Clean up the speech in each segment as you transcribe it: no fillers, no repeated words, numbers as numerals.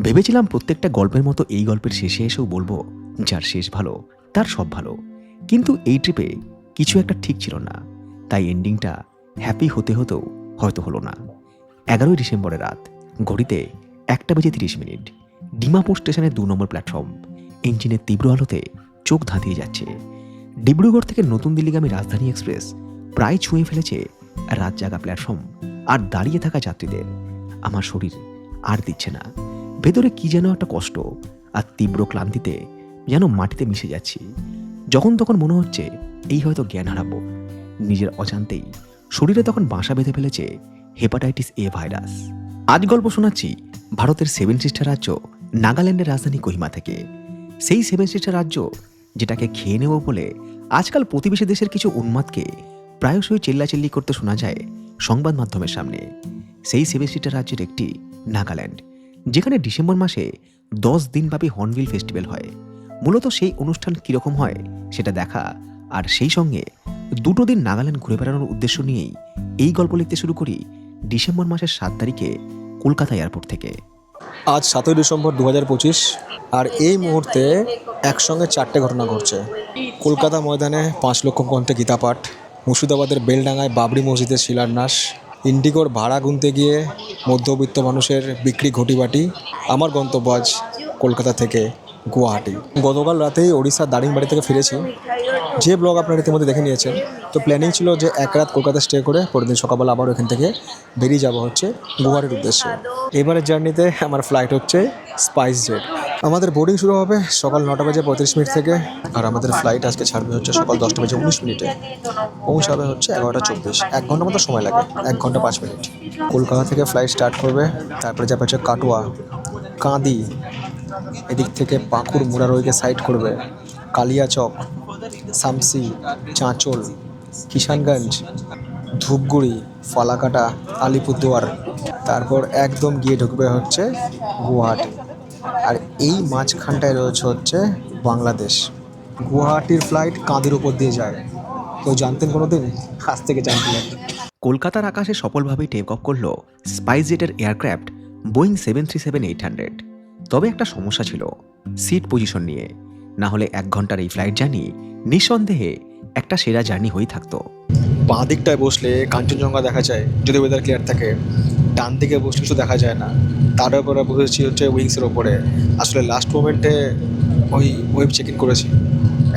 ভেবেছিলাম প্রত্যেকটা গল্পের মতো এই গল্পের শেষে এসেও বলবো যার শেষ ভালো তার সব ভালো, কিন্তু এই ট্রিপে কিছু একটা ঠিক ছিল না, তাই এন্ডিংটা হ্যাপি হতে হতেও হয়তো হলো না। 11ই ডিসেম্বরের রাত, ঘড়িতে 1:30 ডিমাপুর স্টেশনের 2 নম্বর প্ল্যাটফর্ম। ইঞ্জিনের তীব্র আলোতে চোখ ধাঁধিয়ে যাচ্ছে। ডিব্রুগড় থেকে নতুন দিল্লিগামী রাজধানী এক্সপ্রেস প্রায় ছুঁয়ে ফেলেছে রাত জাগা প্ল্যাটফর্ম আর দাঁড়িয়ে থাকা যাত্রীদের। আমার শরীর আর দিচ্ছে না, ভেতরে কি যেন একটা কষ্ট আর তীব্র ক্লান্তিতে যেন মাটিতে মিশে যাচ্ছি। যখন তখন মনে হচ্ছে এই হয়তো জ্ঞান হারাবো। নিজের অজান্তেই শরীরে তখন বাসা বেঁধে ফেলেছে হেপাটাইটিস এ ভাইরাস। আজ গল্প শোনাচ্ছি ভারতের 7 সিস্টার রাজ্য নাগাল্যান্ডের রাজধানী কোহিমা থেকে। সেই 7 সিস্টার রাজ্য যেটাকে খেয়ে নেব বলে আজকাল প্রতিবেশী দেশের কিছু উন্মাদকে প্রায়শই চিল্লাচিল্লি করতে শোনা যায় সংবাদ মাধ্যমের সামনে। সেই 7 সিস্টার রাজ্যের একটি নাগাল্যান্ড, যেখানে ডিসেম্বর মাসে 10 দিনব্যাপী হর্নবিল ফেস্টিভ্যাল হয়। মূলত সেই অনুষ্ঠান কীরকম হয় সেটা দেখা, আর সেই সঙ্গে 2 দিন নাগাল্যান্ড ঘুরে বেড়ানোর উদ্দেশ্য নিয়েই এই গল্প লিখতে শুরু করি ডিসেম্বর মাসের 7 তারিখে কলকাতা এয়ারপোর্ট থেকে। আজ 7ই ডিসেম্বর 2025, আর এই মুহূর্তে একসঙ্গে 4টে ঘটনা ঘটছে। কলকাতা ময়দানে 5 লক্ষ কণ্ঠে গীতাপাঠ, মুর্শিদাবাদের বেলডাঙ্গায় বাবরি মসজিদের শিলান্যাস, ইন্ডিগোর ভাড়া গুনতে গিয়ে মধ্যবিত্ত মানুষের বিক্রি ঘটিবাটি। আমার গন্তব্য আজ কলকাতা থেকে গুয়াহাটি। গতকাল রাতেই ওড়িশার দারিংবাড়ি থেকে ফিরেছি, যে ব্লগ আপনারা ইতিমধ্যে দেখে নিয়েছেন। তো প্ল্যানিং ছিল যে এক রাত কলকাতা স্টে করে পরের দিন সকালবেলা আবার এখান থেকে বেরিয়ে যাওয়া হচ্ছে গুয়াহাটির উদ্দেশ্যে। এবারের জার্নিতে আমার ফ্লাইট হচ্ছে স্পাইস জেট। আমাদের বোর্ডিং শুরু হবে সকাল 9:35 থেকে, আর আমাদের ফ্লাইট আজকে ছাড়বে হচ্ছে সকাল 10:19, পৌঁছাবে হচ্ছে 11:24। 1 ঘন্টা মতো সময় লাগে, 1 ঘন্টা 5 মিনিট। কলকাতা থেকে ফ্লাইট স্টার্ট করবে, তারপরে যাবে হচ্ছে কাটোয়া, কাঁদি, এদিক থেকে পাঁকুড় মুরারইকে সাইড করবে, কালিয়াচক, শামসি, চাঁচল, কিষানগঞ্জ, ধূপগুড়ি, ফালাকাটা, আলিপুরদুয়ার, তারপর একদম গিয়ে ঢুকবে হচ্ছে গুয়াহাটি। আর এই মাঝখানটায় রয়েছে হচ্ছে বাংলাদেশ। গুয়াহাটির ফ্লাইট কাঁদির উপর দিয়ে যায়। তো জানতেন কোনো দিন? আজ থেকে জানতেন। কলকাতার আকাশে সফলভাবেই টেক অফ করল স্পাইস জেটের এয়ারক্রাফট বোয়িং 737-800। তবে একটা সমস্যা ছিল সিট পজিশন নিয়ে, না হলে 1 ঘন্টার এই ফ্লাইট জার্নি নিঃসন্দেহে একটা সেরা জার্নি হয়েই থাকতো। বাঁ দিকটায় বসলে কাঞ্চনজঙ্ঘা দেখা যায় যদি ওয়েদার ক্লিয়ার থাকে, ডান দিকে বসলে কিছু দেখা যায় না। তার উপরে বসেছি হচ্ছে উইংসের ওপরে। আসলে লাস্ট মোমেন্টে ওই ওয়েব চেক ইন করেছি,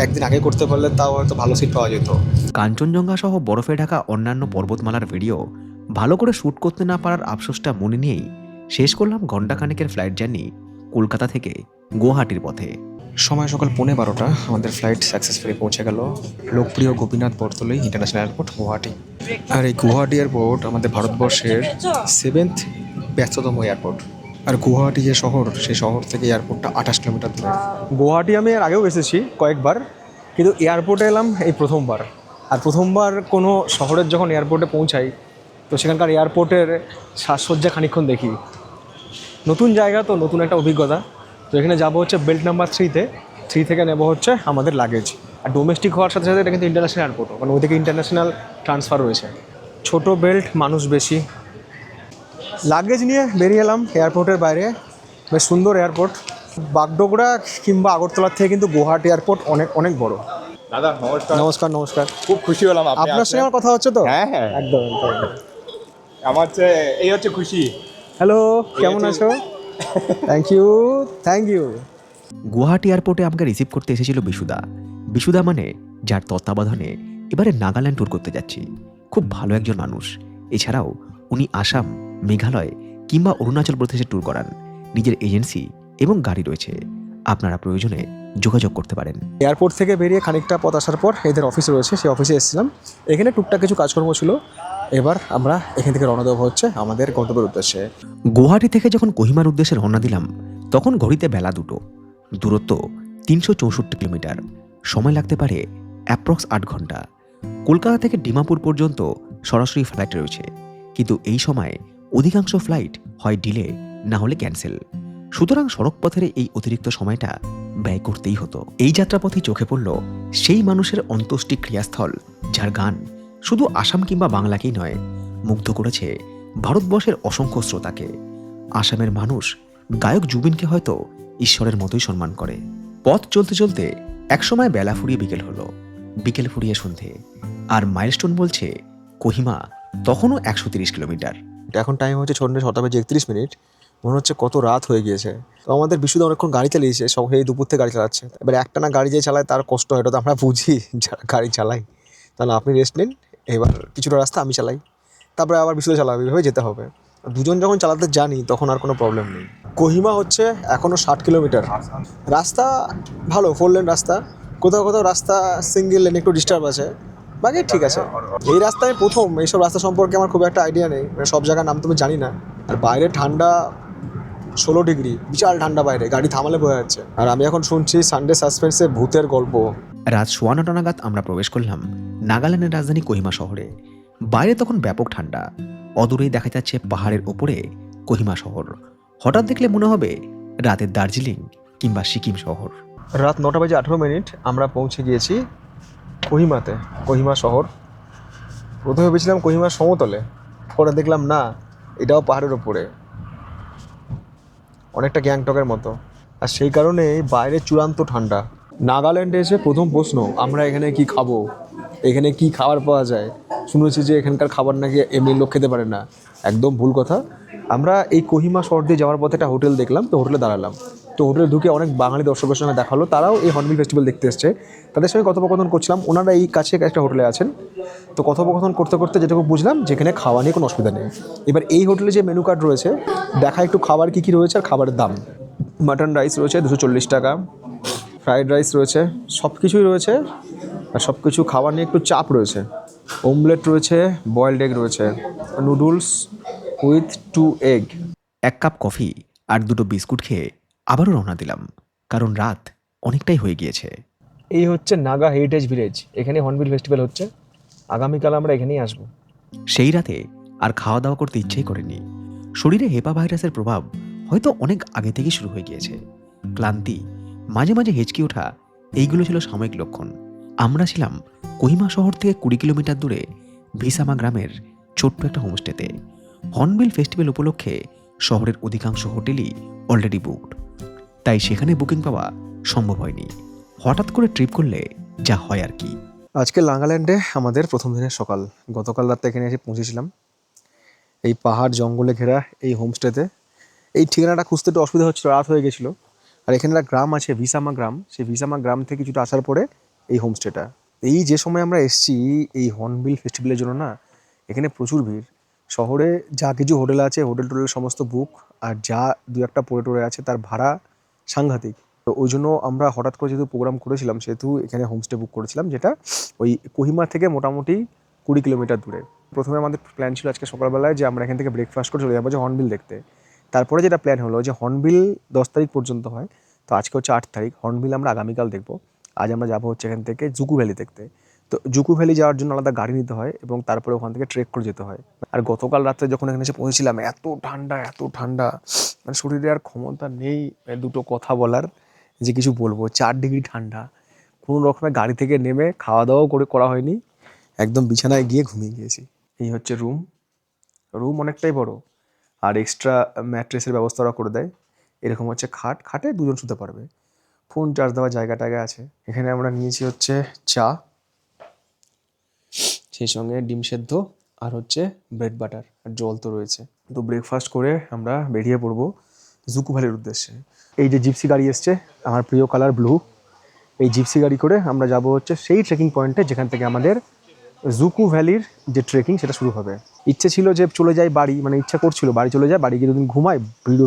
একদিন আগে করতে পারলে তাও হয়তো ভালো সিট পাওয়া যেত। কাঞ্চনজঙ্ঘা সহ বরফে ঢাকা অন্যান্য পর্বতমালার ভিডিও ভালো করে শ্যুট করতে না পারার আফসোসটা মনে নিয়েই শেষ করলাম ঘণ্টাখানেকের ফ্লাইট জার্নি কলকাতা থেকে গুয়াহাটির পথে। সময় সকাল 11:15, আমাদের ফ্লাইট সাকসেসফুলি পৌঁছে গেল লোকপ্রিয় গোপীনাথ বরদলৈ ইন্টারন্যাশনাল এয়ারপোর্ট গুয়াহাটি। আর এই গুয়াহাটি এয়ারপোর্ট আমাদের ভারতবর্ষের 7th ব্যস্ততম এয়ারপোর্ট। আর গুয়াহাটি যে শহর, সেই শহর থেকে এয়ারপোর্টটা 28 কিলোমিটার দূরে। গুয়াহাটি আমি এর আগেও এসেছি কয়েকবার, কিন্তু এয়ারপোর্টে এলাম এই প্রথমবার। আর প্রথমবার কোনো শহরের যখন এয়ারপোর্টে পৌঁছাই, তো সেখানকার এয়ারপোর্টের সাজসজ্জা খানিকক্ষণ দেখি। নতুন জায়গা তো, নতুন একটা অভিজ্ঞতা। তো এখানে যাবো হচ্ছে বেল্ট নাম্বার 3 থেকে নেবো হচ্ছে আমাদের লাগেজ। আর ডোমেস্টিক হওয়ার সাথে সাথে এটা কিন্তু ইন্টারন্যাশনাল এয়ারপোর্টও, মানে ওই থেকে ইন্টারন্যাশনাল ট্রান্সফার রয়েছে। ছোট বেল্ট, মানুষ বেশি। লাগেজ নিয়ে বেরিয়ে এলাম এয়ারপোর্টের বাইরে। বেশ সুন্দর এয়ারপোর্ট। বাগডোগরা কিংবা আগরতলার থেকে কিন্তু গুয়াহাটি এয়ারপোর্ট অনেক অনেক বড়। দাদা নমস্কার। নমস্কার নমস্কার। খুব খুশি হলাম আপনার সঙ্গে আমার কথা হচ্ছে তো? হ্যাঁ হ্যাঁ, একদম। আমার হচ্ছে এই হচ্ছে খুশি। হ্যালো, কেমন আছো? Thank you. গুয়াহাটি এয়ারপোর্টে আমাকে রিসিভ করতে এসেছিল বিশুদা মানে যার তত্ত্বাবধানে এবারে নাগাল্যান্ড ট্যুর করতে যাচ্ছি। খুব ভালো একজন মানুষ। এছাড়াও উনি আসাম, মেঘালয় কিংবা অরুণাচল প্রদেশে ট্যুর করান। নিজের এজেন্সি এবং গাড়ি রয়েছে, আপনারা প্রয়োজনে যোগাযোগ করতে পারেন। এয়ারপোর্ট থেকে বেরিয়ে খানিকটা পথ আসার পর এদের অফিস রয়েছে, সেই অফিসে এসেছিলাম। এখানে টুকটাক কিছু কাজকর্ম ছিল। এবার আমরা এখান থেকে রওনা দেওয়া হচ্ছে আমাদের গন্তব্যের উদ্দেশ্যে। গুয়াহাটি থেকে যখন কোহিমার উদ্দেশ্যে রওনা দিলাম, তখন ঘড়িতে বেলা 2। দূরত্ব 364 কিলোমিটার। সময় লাগতে পারে অ্যাপ্রক্স 8 ঘন্টা। কলকাতা থেকে ডিমাপুর পর্যন্ত সরাসরি ফ্লাইট রয়েছে, কিন্তু এই সময় অধিকাংশ ফ্লাইট হয় ডিলে, না হলে ক্যান্সেল। সুতরাং সড়কপথের এই অতিরিক্ত সময়টা ব্যয় করতেই হতো। এই যাত্রাপথে চোখে পড়ল সেই মানুষের অন্ত্যেষ্টি ক্রিয়াস্থল, যার গান শুধু আসাম কিংবা বাংলাকেই নয়, মুগ্ধ করেছে ভারতবর্ষের অসংখ্য শ্রোতাকে। আসামের মানুষ গায়ক জুবিনকে হয়তো ঈশ্বরের মতোই সম্মান করে। পথ চলতে চলতে একসময় বেলা ফুরিয়ে বিকেল হলো, বিকেল ফুরিয়ে সন্ধে, আর মাইলস্টোন বলছে কোহিমা তখনও 130 কিলোমিটার। এখন টাইম হচ্ছে 7:31। মনে হচ্ছে কত রাত হয়ে গিয়েছে। তো আমাদের বিশুদ্ধ অনেকক্ষণ গাড়ি চালিয়েছে, সব এই দুপুর থেকে গাড়ি চালাচ্ছে। এবার একটানা গাড়ি যে চালায় তার কষ্ট হয়, এটা তো আমরা বুঝি যারা গাড়ি চালাই। তাহলে আপনি রেস্ট নিন, এবার কিছুটা রাস্তা আমি চালাই, তারপরে আবার বিশুদ্ধ চালাবে, এভাবে যেতে হবে। দুজন যখন চালাতে জানি তখন আর কোনো প্রবলেম নেই। কোহিমা হচ্ছে এখনও 60 কিলোমিটার। রাস্তা ভালো, 4 লেন রাস্তা। কোথাও কোথাও রাস্তা সিঙ্গেল লেন, একটু ডিস্টার্ব আছে, বাকি ঠিক আছে। এই রাস্তায় প্রথম, এইসব রাস্তা সম্পর্কে আমার খুব একটা আইডিয়া নেই, মানে সব জায়গার নাম তুমি জানি না। আর বাইরে ঠান্ডা 16 ডিগ্রি, বিশাল ঠান্ডা বাইরে, গাড়ি থামালে বোঝা যাচ্ছে। আর আমি এখন শুনছি সানডে সাসপেন্সে ভূতের গল্প। রাত 9:15 নাগাদ আমরা প্রবেশ করলাম নাগাল্যান্ডের রাজধানী কোহিমা শহরে। বাইরে তখন ব্যাপক ঠান্ডা, অদূরেই দেখা যাচ্ছে পাহাড়ের ওপরে কোহিমা শহর। হঠাৎ দেখলে মনে হবে রাতের দার্জিলিং কিংবা সিকিম শহর। রাত 9:18 আমরা পৌঁছে গিয়েছি কোহিমাতে, কোহিমা শহর। প্রথমে ভেবেছিলাম কোহিমার সমতলে, পরে দেখলাম না, এটাও পাহাড়ের ওপরে, অনেকটা গ্যাংটকের মতো। আর সেই কারণে বাইরে চূড়ান্ত ঠান্ডা। নাগাল্যান্ডে এসে প্রথম প্রশ্ন, আমরা এখানে কি খাবো, এখানে কি খাবার পাওয়া যায়। শুনেছি যে এখানকার খাবার নাকি এমনি লোক খেতে পারে না, একদম ভুল কথা। আমরা এই কোহিমা শহর দিয়ে যাওয়ার পথে একটা হোটেল দেখলাম, তো হোটেলে দাঁড়ালাম। তো হোটেলে ঢুকে অনেক বাঙালি দর্শকের সঙ্গে দেখা হলো, তারাও এই হর্নবিল ফেস্টিভ্যাল দেখতে এসছে। তাদের সঙ্গে কথোপকথন করছিলাম, ওনারা এই কাছে একটা হোটেলে আছেন। তো কথোপকথন করতে করতে যেটুকু বুঝলাম যেখানে খাওয়া নিয়ে কোনো অসুবিধা নেই। এবার এই হোটেলে যে মেনু কার্ড রয়েছে, দেখা একটু খাবার কী কী রয়েছে আর খাবারের দাম। মাটন রাইস রয়েছে 240 টাকা, ফ্রাইড রাইস রয়েছে, সব কিছুই রয়েছে। আর সব কিছু খাবার নিয়ে একটু চাপ রয়েছে। অমলেট রয়েছে, বয়েলড এগ রয়েছে, noodles with 2 egg. 1 cup coffee আর 2টো বিস্কুট খেয়ে আবারও রওনা দিলাম, কারণ রাত অনেকটাই হয়ে গিয়েছে। এই হচ্ছে নাগা হেরিটেজ ভিলেজ, এখানে হর্নবিল ফেস্টিভ্যাল হচ্ছে। আগামীকাল আমরা এখানেই আসবো। সেই রাতে আর খাওয়া দাওয়া করতে ইচ্ছেই করেনি। শরীরে হেপা ভাইরাসের প্রভাব হয়তো অনেক আগে থেকেই শুরু হয়ে গিয়েছে। ক্লান্তি, মাঝে মাঝে হেঁচকি ওঠা, এইগুলো ছিল সাময়িক লক্ষণ। আমরা ছিলাম কোহিমা শহর থেকে 20 কিলোমিটার দূরে ভিসামা গ্রামের ছোট্ট একটা হোমস্টেতে। হর্নবিল ফেস্টিভ্যাল উপলক্ষে শহরের অধিকাংশ হোটেলই অলরেডি বুকড, তাই সেখানে বুকিং পাওয়া সম্ভব হয়নি। হঠাৎ করে ট্রিপ করলে যা হয় আর কি। আজকে নাগাল্যান্ডে আমাদের প্রথম দিনের সকাল। গতকাল রাতে এখানে এসে পৌঁছেছিলাম এই পাহাড় জঙ্গলে ঘেরা এই হোমস্টেতে। এই ঠিকানাটা খুঁজতে একটু অসুবিধা হচ্ছিল, রাত হয়ে গেছিলো। আর এখানে একটা গ্রাম আছে ভিসামা গ্রাম, সেই ভিসামা গ্রাম থেকে কিছুটা আসার পরে এই হোমস্টেটা। এই যে সময় আমরা এসেছি এই হর্নবিল ফেস্টিভ্যালের জন্য না, এখানে প্রচুর ভিড়। শহরে যা কিছু হোটেল আছে, হোটেল টোটেল সমস্ত বুক, আর যা দু একটা পড়ে টরে আছে তার ভাড়া সাংঘাতিক। তো ওই জন্য আমরা হঠাৎ করে যেহেতু প্রোগ্রাম করেছিলাম, সেহেতু এখানে হোমস্টে বুক করেছিলাম, যেটা ওই কোহিমা থেকে মোটামুটি 20 কিলোমিটার দূরে। প্রথমে আমাদের প্ল্যান ছিল আজকে সকালবেলায় যে আমরা এখান থেকে ব্রেকফাস্ট করে চলে যাবো যে হর্নবিল দেখতে। তারপরে যেটা প্ল্যান হলো যে হর্নবিল 10 তারিখ পর্যন্ত হয়, তো আজকে হচ্ছে 8 তারিখ, হর্নবিল আমরা আগামীকাল দেখবো। আজ আমরা যাবো হচ্ছে এখান থেকে জুকু ভ্যালি দেখতে। তো জুকু ভ্যালি যাওয়ার জন্য আলাদা গাড়ি নিতে হয় এবং তারপরে ওখান থেকে ট্রেক করে যেতে হয়। আর গতকাল রাত্রে যখন এখানে এসে পৌঁছেছিলাম, এত ঠান্ডা, মানে শরীরে আর ক্ষমতা নেই দুটো কথা বলার যে কিছু বলবো। 4 ডিগ্রি ঠান্ডা, কোনো রকমে গাড়ি থেকে নেমে খাওয়া দাওয়াও করা হয়নি, একদম বিছানায় গিয়ে ঘুমিয়ে গিয়েছি। এই হচ্ছে রুম অনেকটাই বড়, আর এক্সট্রা ম্যাট্রেসের ব্যবস্থা ওরা করে দেয়। এরকম হচ্ছে খাটে 2 জন শুতে পারবে। ফোন চার্জ দেওয়ার জায়গা আছে। এখানে আমরা নিয়েছি হচ্ছে চা, সেই সঙ্গে ডিম সেদ্ধ, আর হচ্ছে ব্রেড বাটার, আর জল তো রয়েছে। তো ব্রেকফাস্ট করে আমরা বেরিয়ে পড়বো জুকু ভ্যালির উদ্দেশ্যে। এই যে জিপসি গাড়ি এসছে, আমার প্রিয় কালার ব্লু, এই জিপসি গাড়ি করে আমরা যাব হচ্ছে সেই ট্রেকিং পয়েন্টে যেখান থেকে আমাদের জুকু ভ্যালির যে ট্রেকিং সেটা শুরু হবে। ইচ্ছে ছিল যে চলে যাই বাড়ি, মানে ইচ্ছা করছিল বাড়ি চলে যায়, বাড়ি গিয়ে 2 দিন ঘুমাই,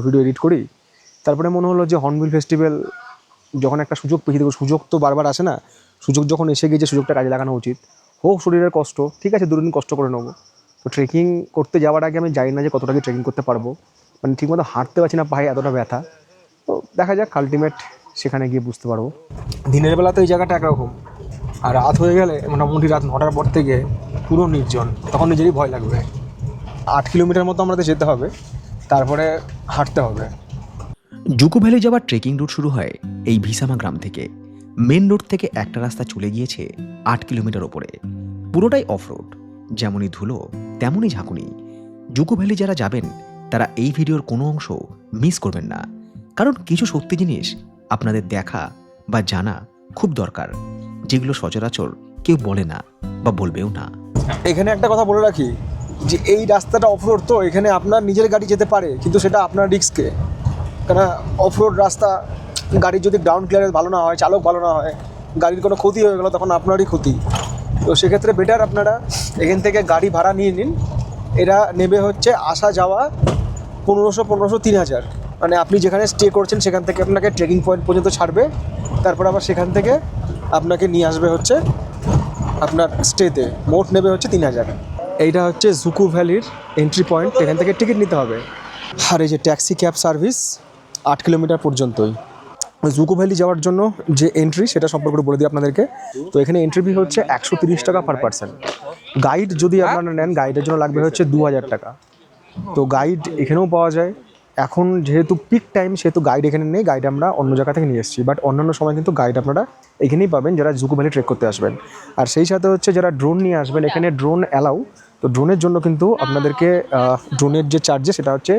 ভিডিও এডিট করি। তারপরে মনে হলো যে হর্নবিল ফেস্টিভ্যাল যখন একটা সুযোগ পেয়েছি, দেখো সুযোগ তো বারবার আসে না, সুযোগ যখন এসে গিয়েছে সুযোগটা কাজে লাগানো উচিত। হোক শরীরের কষ্ট, ঠিক আছে 2 দিন কষ্ট করে নেবো। তো ট্রেকিং করতে যাওয়ার আগে আমি জানি না যে কতটা কি ট্রেকিং করতে পারবো, মানে ঠিকমতো হাঁটতে পারছি না, পায়ে এতটা ব্যথা। তো দেখা যাক, আলটিমেট সেখানে গিয়ে বুঝতে পারবো। দিনের বেলা তো এই জায়গাটা একরকম, আর রাত হয়ে গেলে মোটামুটি রাত 9টার পর থেকে পুরো নির্জন, তখন নিজেরই ভয় লাগবে। 8 কিলোমিটার মতো আমাদের যেতে হবে, তারপরে হাঁটতে হবে। জুকু ভ্যালি যাওয়ার ট্রেকিং রুট শুরু হয় এই ভিসামা গ্রাম থেকে। মেন রোড থেকে একটা রাস্তা চলে গিয়েছে 8 কিলোমিটার ওপরে, পুরোটাই অফ রোড, যেমনই ধুলো তেমনই ঝাঁকুনি। জুকু ভ্যালি যারা যাবেন তারা এই ভিডিওর কোনো অংশ মিস করবেন না। কারণ কিছু সত্যি জিনিস আপনাদের দেখা বা জানা খুব দরকার, যেগুলো সচরাচর কেউ বলে না বা বলবেও না। এখানে একটা কথা বলে রাখি যে এই রাস্তাটা অফরোড, তো এখানে আপনার নিজের গাড়ি যেতে পারে, কিন্তু সেটা আপনার রিস্কে। কেন অফরোড রাস্তা, গাড়ির যদি গ্রাউন্ড ক্লিয়ারেন্স ভালো না হয়, চালক ভালো না হয়, গাড়ির কোনো ক্ষতি হয়ে গেলো তখন আপনারই ক্ষতি। তো সেক্ষেত্রে বেটার আপনারা এখান থেকে গাড়ি ভাড়া নিয়ে নিন। এরা নেবে হচ্ছে আসা যাওয়া 1500 3000, মানে আপনি যেখানে স্টে করছেন সেখান থেকে আপনাকে ট্রেকিং পয়েন্ট পর্যন্ত ছাড়বে, তারপর আবার সেখান থেকে আপনাকে নিয়ে আসবে হচ্ছে আপনার স্টেতে। মোট নেবে হচ্ছে 3000। এইটা হচ্ছে জুকু ভ্যালির এন্ট্রি পয়েন্ট, এখান থেকে টিকিট নিতে হবে। আর এই যে ট্যাক্সি ক্যাব সার্ভিস 8 কিলোমিটার পর্যন্তই। জুকু ভ্যালি যাওয়ার জন্য যে এন্ট্রি সেটা সম্পর্কে বলে দিই আপনাদেরকে। তো এখানে এন্ট্রি ফি হচ্ছে 130 টাকা পার পার্সন। গাইড যদি আপনারা নেন, গাইডের জন্য লাগবে হচ্ছে 2000 টাকা। তো গাইড এখানেও পাওয়া যায়। এখন যেহেতু পিক টাইম সেহেতু গাইড এখানে নেই, গাইড আমরা অন্য জায়গা থেকে নিয়ে এসেছি, বাট অন্যান্য সময় কিন্তু গাইড আপনারা এখানেই পাবেন যারা জুকু ভ্যালি ট্রেক করতে আসবেন। আর সেই সাথে হচ্ছে যারা ড্রোন নিয়ে আসবেন, এখানে ড্রোন অ্যালাউ। তো ড্রোনের জন্য কিন্তু আপনাদেরকে ড্রোনের যে চার্জেস সেটা হচ্ছে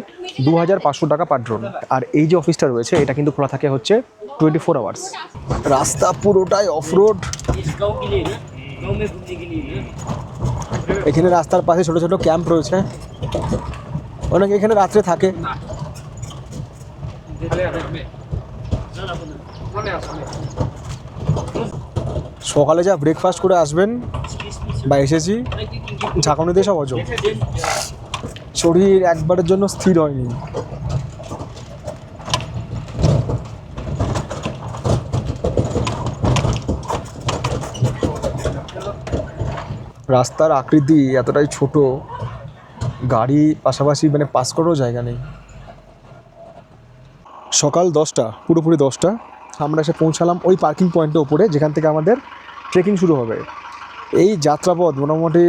2500 টাকা পার ড্রোন। আর এই যে অফিসটা রয়েছে এটা কিন্তু খোলা থাকে হচ্ছে 24 আওয়ার্স। রাস্তা পুরোটাই অফরোড। এখানে রাস্তার পাশে ছোটো ছোটো ক্যাম্প রয়েছে, অনেকে এখানে রাত্রে থাকে। সকালে যা ব্রেকফাস্ট করে আসবেন বা এসেছি, ঝাঁকুনি দিয়ে সব হজম। শরীর একবারের জন্য স্থির হয়নি। রাস্তার আকৃতি এতটাই ছোট, গাড়ি পাশাপাশি মানে পাস করারও জায়গা নেই। সকাল 10টা, পুরোপুরি 10টা, আমরা এসে পৌঁছালাম ওই পার্কিং পয়েন্টের ওপরে যেখান থেকে আমাদের ট্রেকিং শুরু হবে। এই যাত্রাপথ মোটামুটি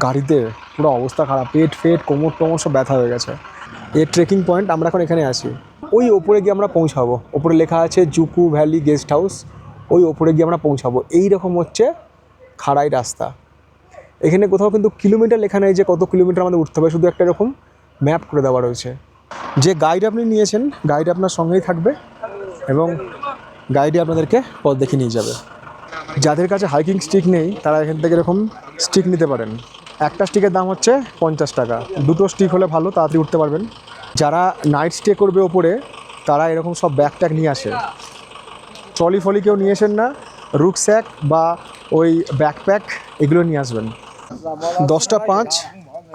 গাড়িতে পুরো অবস্থা খারাপ, পেট ফেট কোমর টোমর সব ব্যথা হয়ে গেছে। এই ট্রেকিং পয়েন্ট আমরা এখন এখানে আছি। ওই ওপরে গিয়ে আমরা পৌঁছাবো, ওপরে লেখা আছে জুকু ভ্যালি গেস্ট হাউস, ওই ওপরে গিয়ে আমরা পৌঁছাবো। এই রকম হচ্ছে খাড়াই রাস্তা। এখানে কোথাও কিন্তু কিলোমিটার লেখা নেই যে কত কিলোমিটার আমাদের উঠতে হবে, শুধু একটা এরকম ম্যাপ করে দেওয়া রয়েছে। যে গাইড আপনি নিয়েছেন, গাইড আপনার সঙ্গেই থাকবে এবং গাইডে আপনাদেরকে পথ দেখে নিয়ে যাবে। যাদের কাছে হাইকিং স্টিক নেই তারা এখান থেকে এরকম স্টিক নিতে পারেন। একটা স্টিকের দাম হচ্ছে 50 টাকা। দুটো স্টিক হলে ভালো, তাড়াতাড়ি উঠতে পারবেন। যারা নাইট স্টে করবে ওপরে তারা এরকম সব ব্যাগ ট্যাগ নিয়ে আসে। ট্রলি ফলি কেউ নিয়ে আসেন না, রুকস্যাক বা ওই ব্যাকপ্যাক এগুলো নিয়ে আসবেন। 10টা 5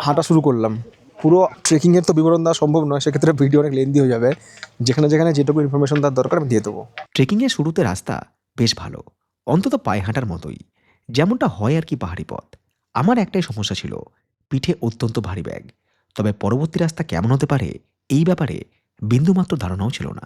হাঁটা শুরু করলাম। পুরো ট্রেকিংয়ের তো বিবরণ দেওয়া সম্ভব নয়, সেক্ষেত্রে ভিডিও অনেক লেন্দি হয়ে যাবে। যেখানে যেখানে যেটুকু ইনফরমেশন তার দরকার আমি দিয়ে দেবো। ট্রেকিংয়ের শুরুতে রাস্তা বেশ ভালো, অন্তত পায়ে হাঁটার মতোই, যেমনটা হয় আর কি পাহাড়ি পথ। আমার একটাই সমস্যা ছিল, পিঠে অত্যন্ত ভারী ব্যাগ। তবে পরবর্তী রাস্তা কেমন হতে পারে এই ব্যাপারে বিন্দুমাত্র ধারণাও ছিল না।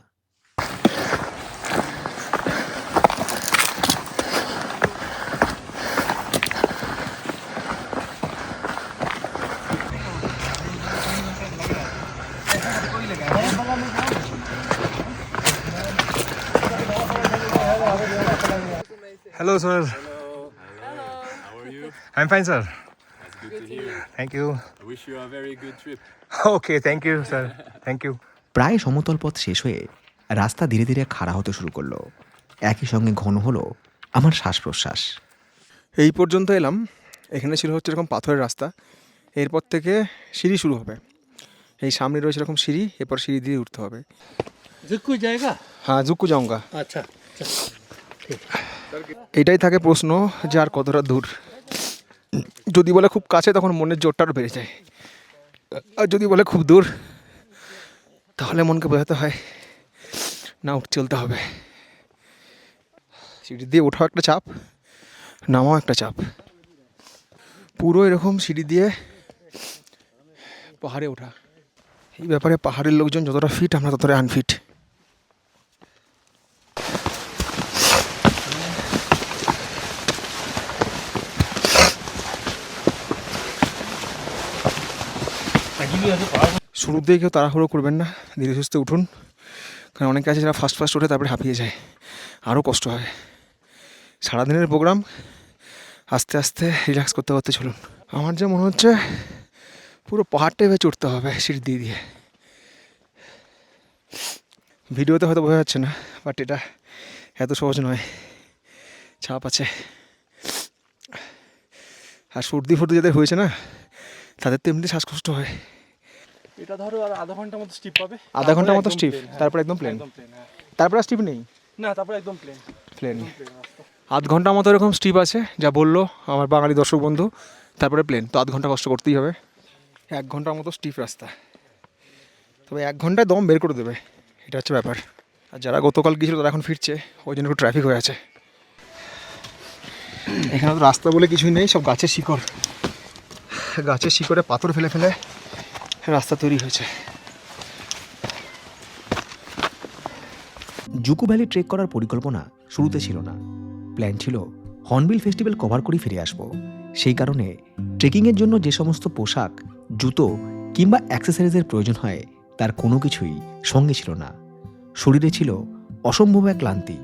Hello, sir. How are you? I'm fine, sir. That's good to hear. Thank you. I wish you a very good trip. Okay, thank you, sir. Thank you. প্রায় সমতল পথ শেষ হয়ে রাস্তা ধীরে ধীরে খাড়া হতে শুরু করলো। একই সঙ্গে ঘন হলো আমার শ্বাস প্রশ্বাস। এই পর্যন্ত এলাম। এখানে ছিল হচ্ছে এরকম পাথরের রাস্তা, এরপর থেকে সিঁড়ি শুরু হবে। এই সামনে রয়েছে এরকম সিঁড়ি, এরপর সিঁড়ি দিয়ে উঠতে হবে। जुक्कू जाएगा? হ্যাঁ, জুকু যাওঙ্গা। अच्छा এটাই থাকে প্রশ্ন যে আর কতটা দূর। যদি বলে খুব কাছে তখন মনের জোরটা আরও বেড়ে যায়, আর যদি বলে খুব দূর তাহলে মনকে বোঝাতে হয় না, চলতে হবে। সিঁড়ি দিয়ে ওঠাও একটা চাপ, নামাও একটা চাপ। পুরো এরকম সিঁড়ি দিয়ে পাহাড়ে ওঠা। এই ব্যাপারে পাহাড়ের লোকজন যতটা ফিট আমরা ততটাই আনফিট। শুরুতেই কেউ তাড়াহুড়ো করবেন না, ধীরে সুস্থে উঠুন। কারণ অনেকে আছে যারা ফার্স্ট ফার্স্ট ওঠে তারপরে হাঁপিয়ে যায়, আরও কষ্ট হয়। সারাদিনের প্রোগ্রাম, আস্তে আস্তে রিল্যাক্স করতে করতে চলুন। আমার যা মনে হচ্ছে পুরো পাহাড়টা এভাবে চড়তে হবে সিঁড়ি দিয়ে দিয়ে। ভিডিওতে হয়তো বোঝা যাচ্ছে না, বাট এটা এত সহজ নয়, চাপ আছে। আর সর্দি ফর্দি যাদের হয়েছে না, তাদের তো এমনি শ্বাসকষ্ট হয়। এটা ধরো আর আধা ঘন্টার মতো স্টিপ পাবে, আধা ঘন্টার মতো স্টিপ, তারপর একদম প্লেন। তারপর আর স্টিপ নেই, না তারপরে একদম প্লেন। প্লেন। আধ ঘন্টার মতো এরকম স্টিপ আছে, যা বললো আমার বাঙালি দর্শক বন্ধু। তারপরে প্লেন, তো আধ ঘন্টা কষ্ট করতেই হবে। 1 ঘন্টার মতো স্টিপ রাস্তা, তবে 1 ঘন্টায় দম বের করে দেবে, এটা হচ্ছে ব্যাপার। আর যারা গতকাল গিয়েছিল তারা এখন ফিরছে, ওই জন্য একটু ট্রাফিক হয়ে আছে। এখানে তো রাস্তা বলে কিছুই নেই, সব গাছের শিকড়, গাছের শিকড়ে পাথর ফেলে ফেলে রাস্তা তৈরি হয়েছে। জুকো ভ্যালি ট্রেক করার পরিকল্পনা শুরুতে ছিল না। প্ল্যান ছিল হর্নবিল ফেস্টিভ্যাল কভার করে ফিরে আসব। সেই কারণে ট্রেকিংয়ের জন্য যে সমস্ত পোশাক, জুতো কিংবা অ্যাক্সেসরিজের প্রয়োজন হয় তার কোনো কিছুই সঙ্গে ছিল না। শরীরে ছিল অসম্ভব এক ক্লান্তি।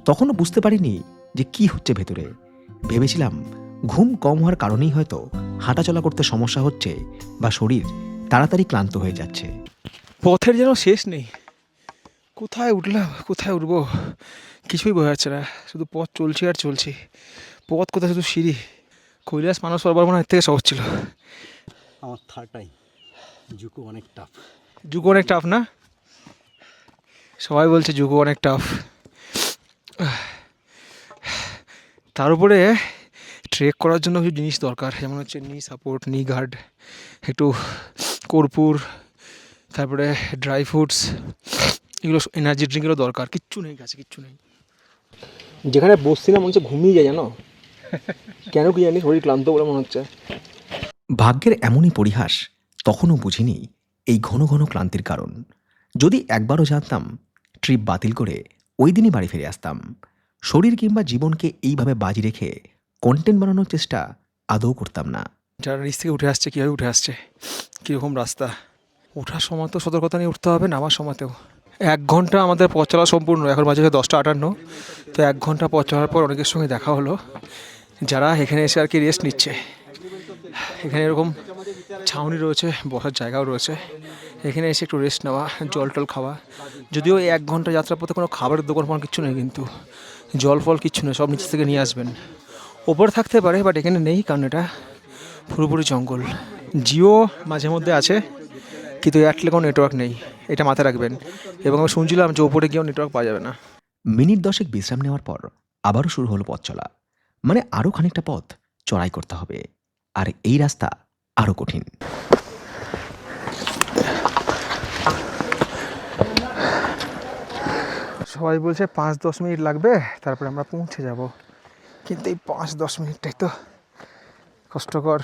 তখনও বুঝতে পারিনি যে কি হচ্ছে ভেতরে। ভেবেছিলাম ঘুম কম হওয়ার কারণেই হয়তো হাঁটাচলা করতে সমস্যা হচ্ছে বা শরীর তাড়াতাড়ি ক্লান্ত হয়ে যাচ্ছে। পথের যেন শেষ নেই, কোথায় উঠলাম কোথায় উঠবো কিছুই বোঝা যাচ্ছে না, শুধু পথ চলছি আর চলছি। পথ কোথায়, শুধু সিঁড়ি। কৈলাস মানস সরোবর মনে হয় এর থেকে সহজ ছিল। আমার থার্ড টাইম, জুকো অনেক টাফ। জুকো অনেক টাফ না, সবাই বলছে জুকো অনেক টাফ। তার উপরে ট্রেক করার জন্য কিছু জিনিস দরকার, যেমন হচ্ছে নি সাপোর্ট, নি গার্ড, একটু কর্পূর, তারপরে ড্রাই ফ্রুটস, এগুলো এনার্জি ড্রিঙ্কেরও দরকার। কিচ্ছু নেই কাছে, কিচ্ছু নেই। যেখানে বসছিলাম মনে হচ্ছে ঘুমিয়ে যায়, জানো কেন কি জানি, শরীর ক্লান্ত বলে মনে হচ্ছে। ভাগ্যের এমনই পরিহাস, তখনও বুঝিনি এই ঘন ঘন ক্লান্তির কারণ। যদি একবারও জানতাম, ট্রিপ বাতিল করে ওই দিনই বাড়ি ফিরে আসতাম। শরীর কিংবা জীবনকে এইভাবে বাজি রেখে কন্টেন্ট বানানোর চেষ্টা আদৌ করতাম না। যারা নিচ থেকে উঠে আসছে, কীভাবে উঠে আসছে, কীরকম রাস্তা। ওঠার সময় তো সতর্কতা নিয়ে উঠতে হবে, নামার সময়তেও। 1 ঘন্টা আমাদের পথ চলা সম্পূর্ণ, এখন বাজে 10:58। তো 1 ঘন্টা পথ চলার পর অনেকের সঙ্গে দেখা হলো, যারা এখানে এসে আর কি রেস্ট নিচ্ছে। এখানে এরকম ছাউনি রয়েছে, বসার জায়গাও রয়েছে, এখানে এসে একটু রেস্ট নেওয়া, জল টল খাওয়া। যদিও এই 1 ঘন্টা যাত্রার পথে কোনো খাবারের দোকান ফোন কিচ্ছু নেই, কিন্তু জল ফল কিচ্ছু নেই, সব নিচ থেকে নিয়ে আসবেন। ওপরে থাকতে পারে, বাট এখানে নেই, কারণ এটা পুরোপুরি জঙ্গল। জিও মাঝে মধ্যে আছে, কিন্তু এয়ারটেলে কোনো নেটওয়ার্ক নেই, এটা মাথায় রাখবেন। এবং আমি শুনছিলাম যে ওপরে গিয়েও নেটওয়ার্ক পাওয়া যাবে না। মিনিট 10 বিশ্রাম নেওয়ার পর আবারও শুরু হলো পথ চলা। মানে আরও খানিকটা পথ চড়াই করতে হবে, আর এই রাস্তা আরও কঠিন। সবাই বলছে 5-10 মিনিট লাগবে, তারপরে আমরা পৌঁছে যাব। কিন্তু এই 5-10 মিনিটটাই তো কষ্টকর।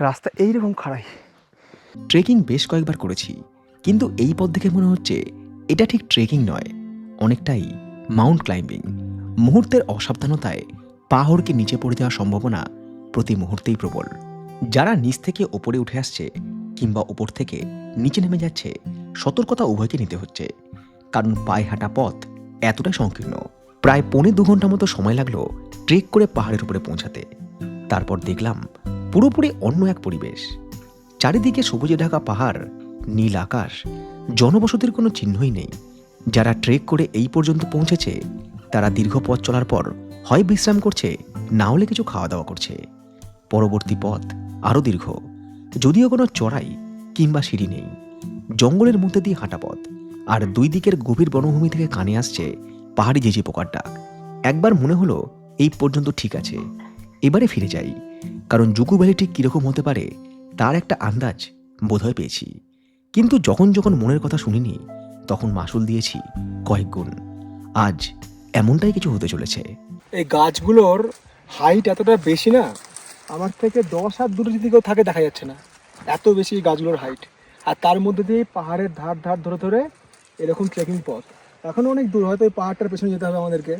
রাস্তা এইরকম খাড়াই। ট্রেকিং বেশ কয়েকবার করেছি, কিন্তু এই পথ দেখে মনে হচ্ছে এটা ঠিক ট্রেকিং নয়, অনেকটাই মাউন্ট ক্লাইম্বিং। মুহূর্তের অসাবধানতায় পাহাড়কে নিচে পড়ে যাওয়ার সম্ভাবনা প্রতি মুহূর্তেই প্রবল। যারা নিচ থেকে ওপরে উঠে আসছে কিংবা ওপর থেকে নিচে নেমে যাচ্ছে, সতর্কতা উভয়কে নিতে হচ্ছে, কারণ পায়ে হাঁটা পথ এতটাই সংকীর্ণ। প্রায় 1.25 ঘন্টা মতো সময় লাগলো ট্রেক করে পাহাড়ের উপরে পৌঁছাতে। তারপর দেখলাম পুরোপুরি অন্য এক পরিবেশ। চারিদিকে সবুজে ঢাকা পাহাড়, নীল আকাশ, জনবসতির কোনো চিহ্নই নেই। যারা ট্রেক করে এই পর্যন্ত পৌঁছেছে তারা দীর্ঘ পথ চলার পর হয় বিশ্রাম করছে, না হলে কিছু খাওয়া দাওয়া করছে। পরবর্তী পথ আরও দীর্ঘ, যদিও কোনো চড়াই কিংবা সিঁড়ি নেই। জঙ্গলের মধ্যে দিয়ে হাঁটা পথ, আর 2 দিকের গভীর বনভূমি থেকে কানে আসছে পাহাড়ি ঝিঝি পোকার ডাক। একবার মনে হলো এই পর্যন্ত ঠিক আছে, এবারে ফিরে যাই, কারণ জুকো ভ্যালি ঠিক কীরকম হতে পারে তার একটা আন্দাজ বোধহয় পেয়েছি। কিন্তু যখন যখন মনের কথা শুনিনি, তখন মাসুল দিয়েছি কয়েক গুণ। আজ এমনটাই কিছু হতে চলেছে। এই গাছগুলোর হাইট এতটা বেশি না, আমার থেকে 10 হাত দূরে যদি কেউ থাকে দেখা যাচ্ছে না, এত বেশি এই গাছগুলোর হাইট। আর তার মধ্যে দিয়ে পাহাড়ের ধার ধার ধরে ধরে এরকম ট্রেকিং পথ। এখনও অনেক দূর, হয়তো এই পাহাড়টার পেছনে যেতে হবে আমাদেরকে।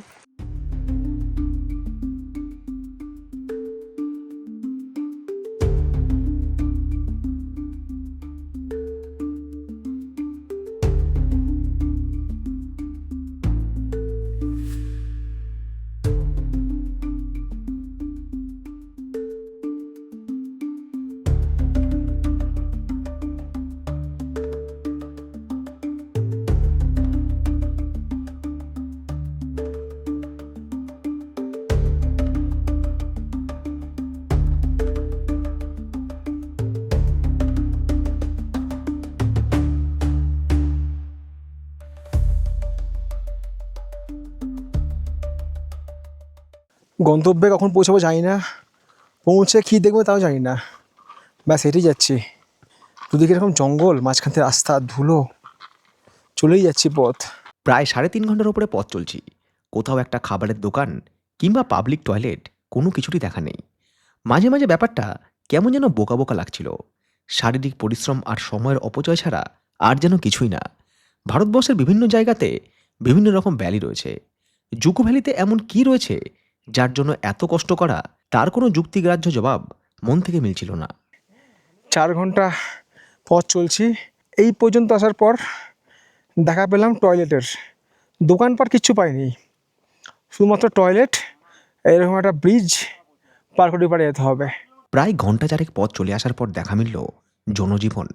গন্তব্যে কখন পৌঁছাবো জানি না, পৌঁছে কী দেখবো তাও জানি না, ব্যাস হেঁটেই যাচ্ছি। দুদিকে এরকম জঙ্গল, মাঝখান থেকে রাস্তা, ধুলো, চলেই যাচ্ছি পথ। প্রায় 3.5 ঘন্টার ওপরে পথ চলছি। কোথাও একটা খাবারের দোকান কিংবা পাবলিক টয়লেট কোনো কিছুরই দেখা নেই। মাঝে মাঝে ব্যাপারটা কেমন যেন বোকা বোকা লাগছিল। শারীরিক পরিশ্রম আর সময়ের অপচয় ছাড়া আর যেন কিছুই না। ভারতবর্ষের বিভিন্ন জায়গাতে বিভিন্ন রকম ভ্যালি রয়েছে। জুকো ভ্যালিতে এমন কি রয়েছে যার জন্য এত কষ্ট করা, তার কোনো যুক্তিগ্রাহ্য জবাব মন থেকে মিলছিল না। 4 ঘন্টা পথ চলছি, এই পর্যন্ত আসার পর দেখা পেলাম টয়লেটের। দোকানপাট কিচ্ছু পাইনি, শুধুমাত্র টয়লেট, এরকম একটা ব্রিজ পার করে পাড়ে যেতে হবে। প্রায় ঘন্টা চারেক পথ চলে আসার পর দেখা মিলল জনজীবন,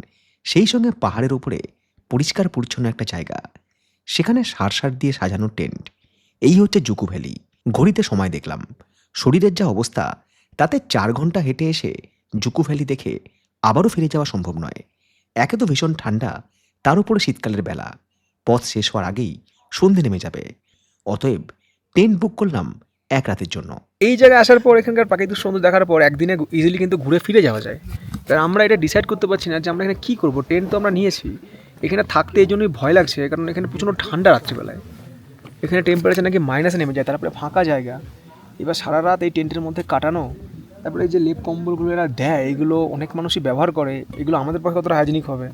সেই সঙ্গে পাহাড়ের উপরে পরিষ্কার পরিচ্ছন্ন একটা জায়গা। সেখানে সার দিয়ে সাজানো টেন্ট। এই হচ্ছে জুকো ভ্যালি। ঘড়িতে সময় দেখলাম, শরীরের যা অবস্থা তাতে 4 ঘন্টা হেঁটে এসে জুকো ভ্যালি দেখে আবারও ফিরে যাওয়া সম্ভব নয়। একে তো ভীষণ ঠান্ডা, তার উপরে শীতকালের বেলা। পথ শেষ হওয়ার আগেই সন্ধে নেমে যাবে। অতএব টেন্ট বুক করলাম 1 রাতের জন্য। এই জায়গায় আসার পর, এখানকার প্রাকৃতিক সৌন্দর্য দেখার পর একদিনে ইজিলি কিন্তু ঘুরে ফিরে যাওয়া যায়। কারণ আমরা এটা ডিসাইড করতে পারছি না যে আমরা এখানে কী করবো। টেন্ট তো আমরা নিয়েছি, এখানে থাকতে এই জন্যই ভয় লাগছে, কারণ এখানে প্রচণ্ড ঠান্ডা রাত্রিবেলায়। এখানে টেম্পারেচার নাকি মাইনাসে নেমে যায়, তারপরে ফাঁকা জায়গা। এবার সারা রাত এই টেন্টের মধ্যে কাটানো, তারপরে এই যে লেপ কম্বলগুলো এরা দেয়, এগুলো অনেক মানুষই ব্যবহার করে, এগুলো আমাদের পক্ষে কতটা হাইজিনিক হবে।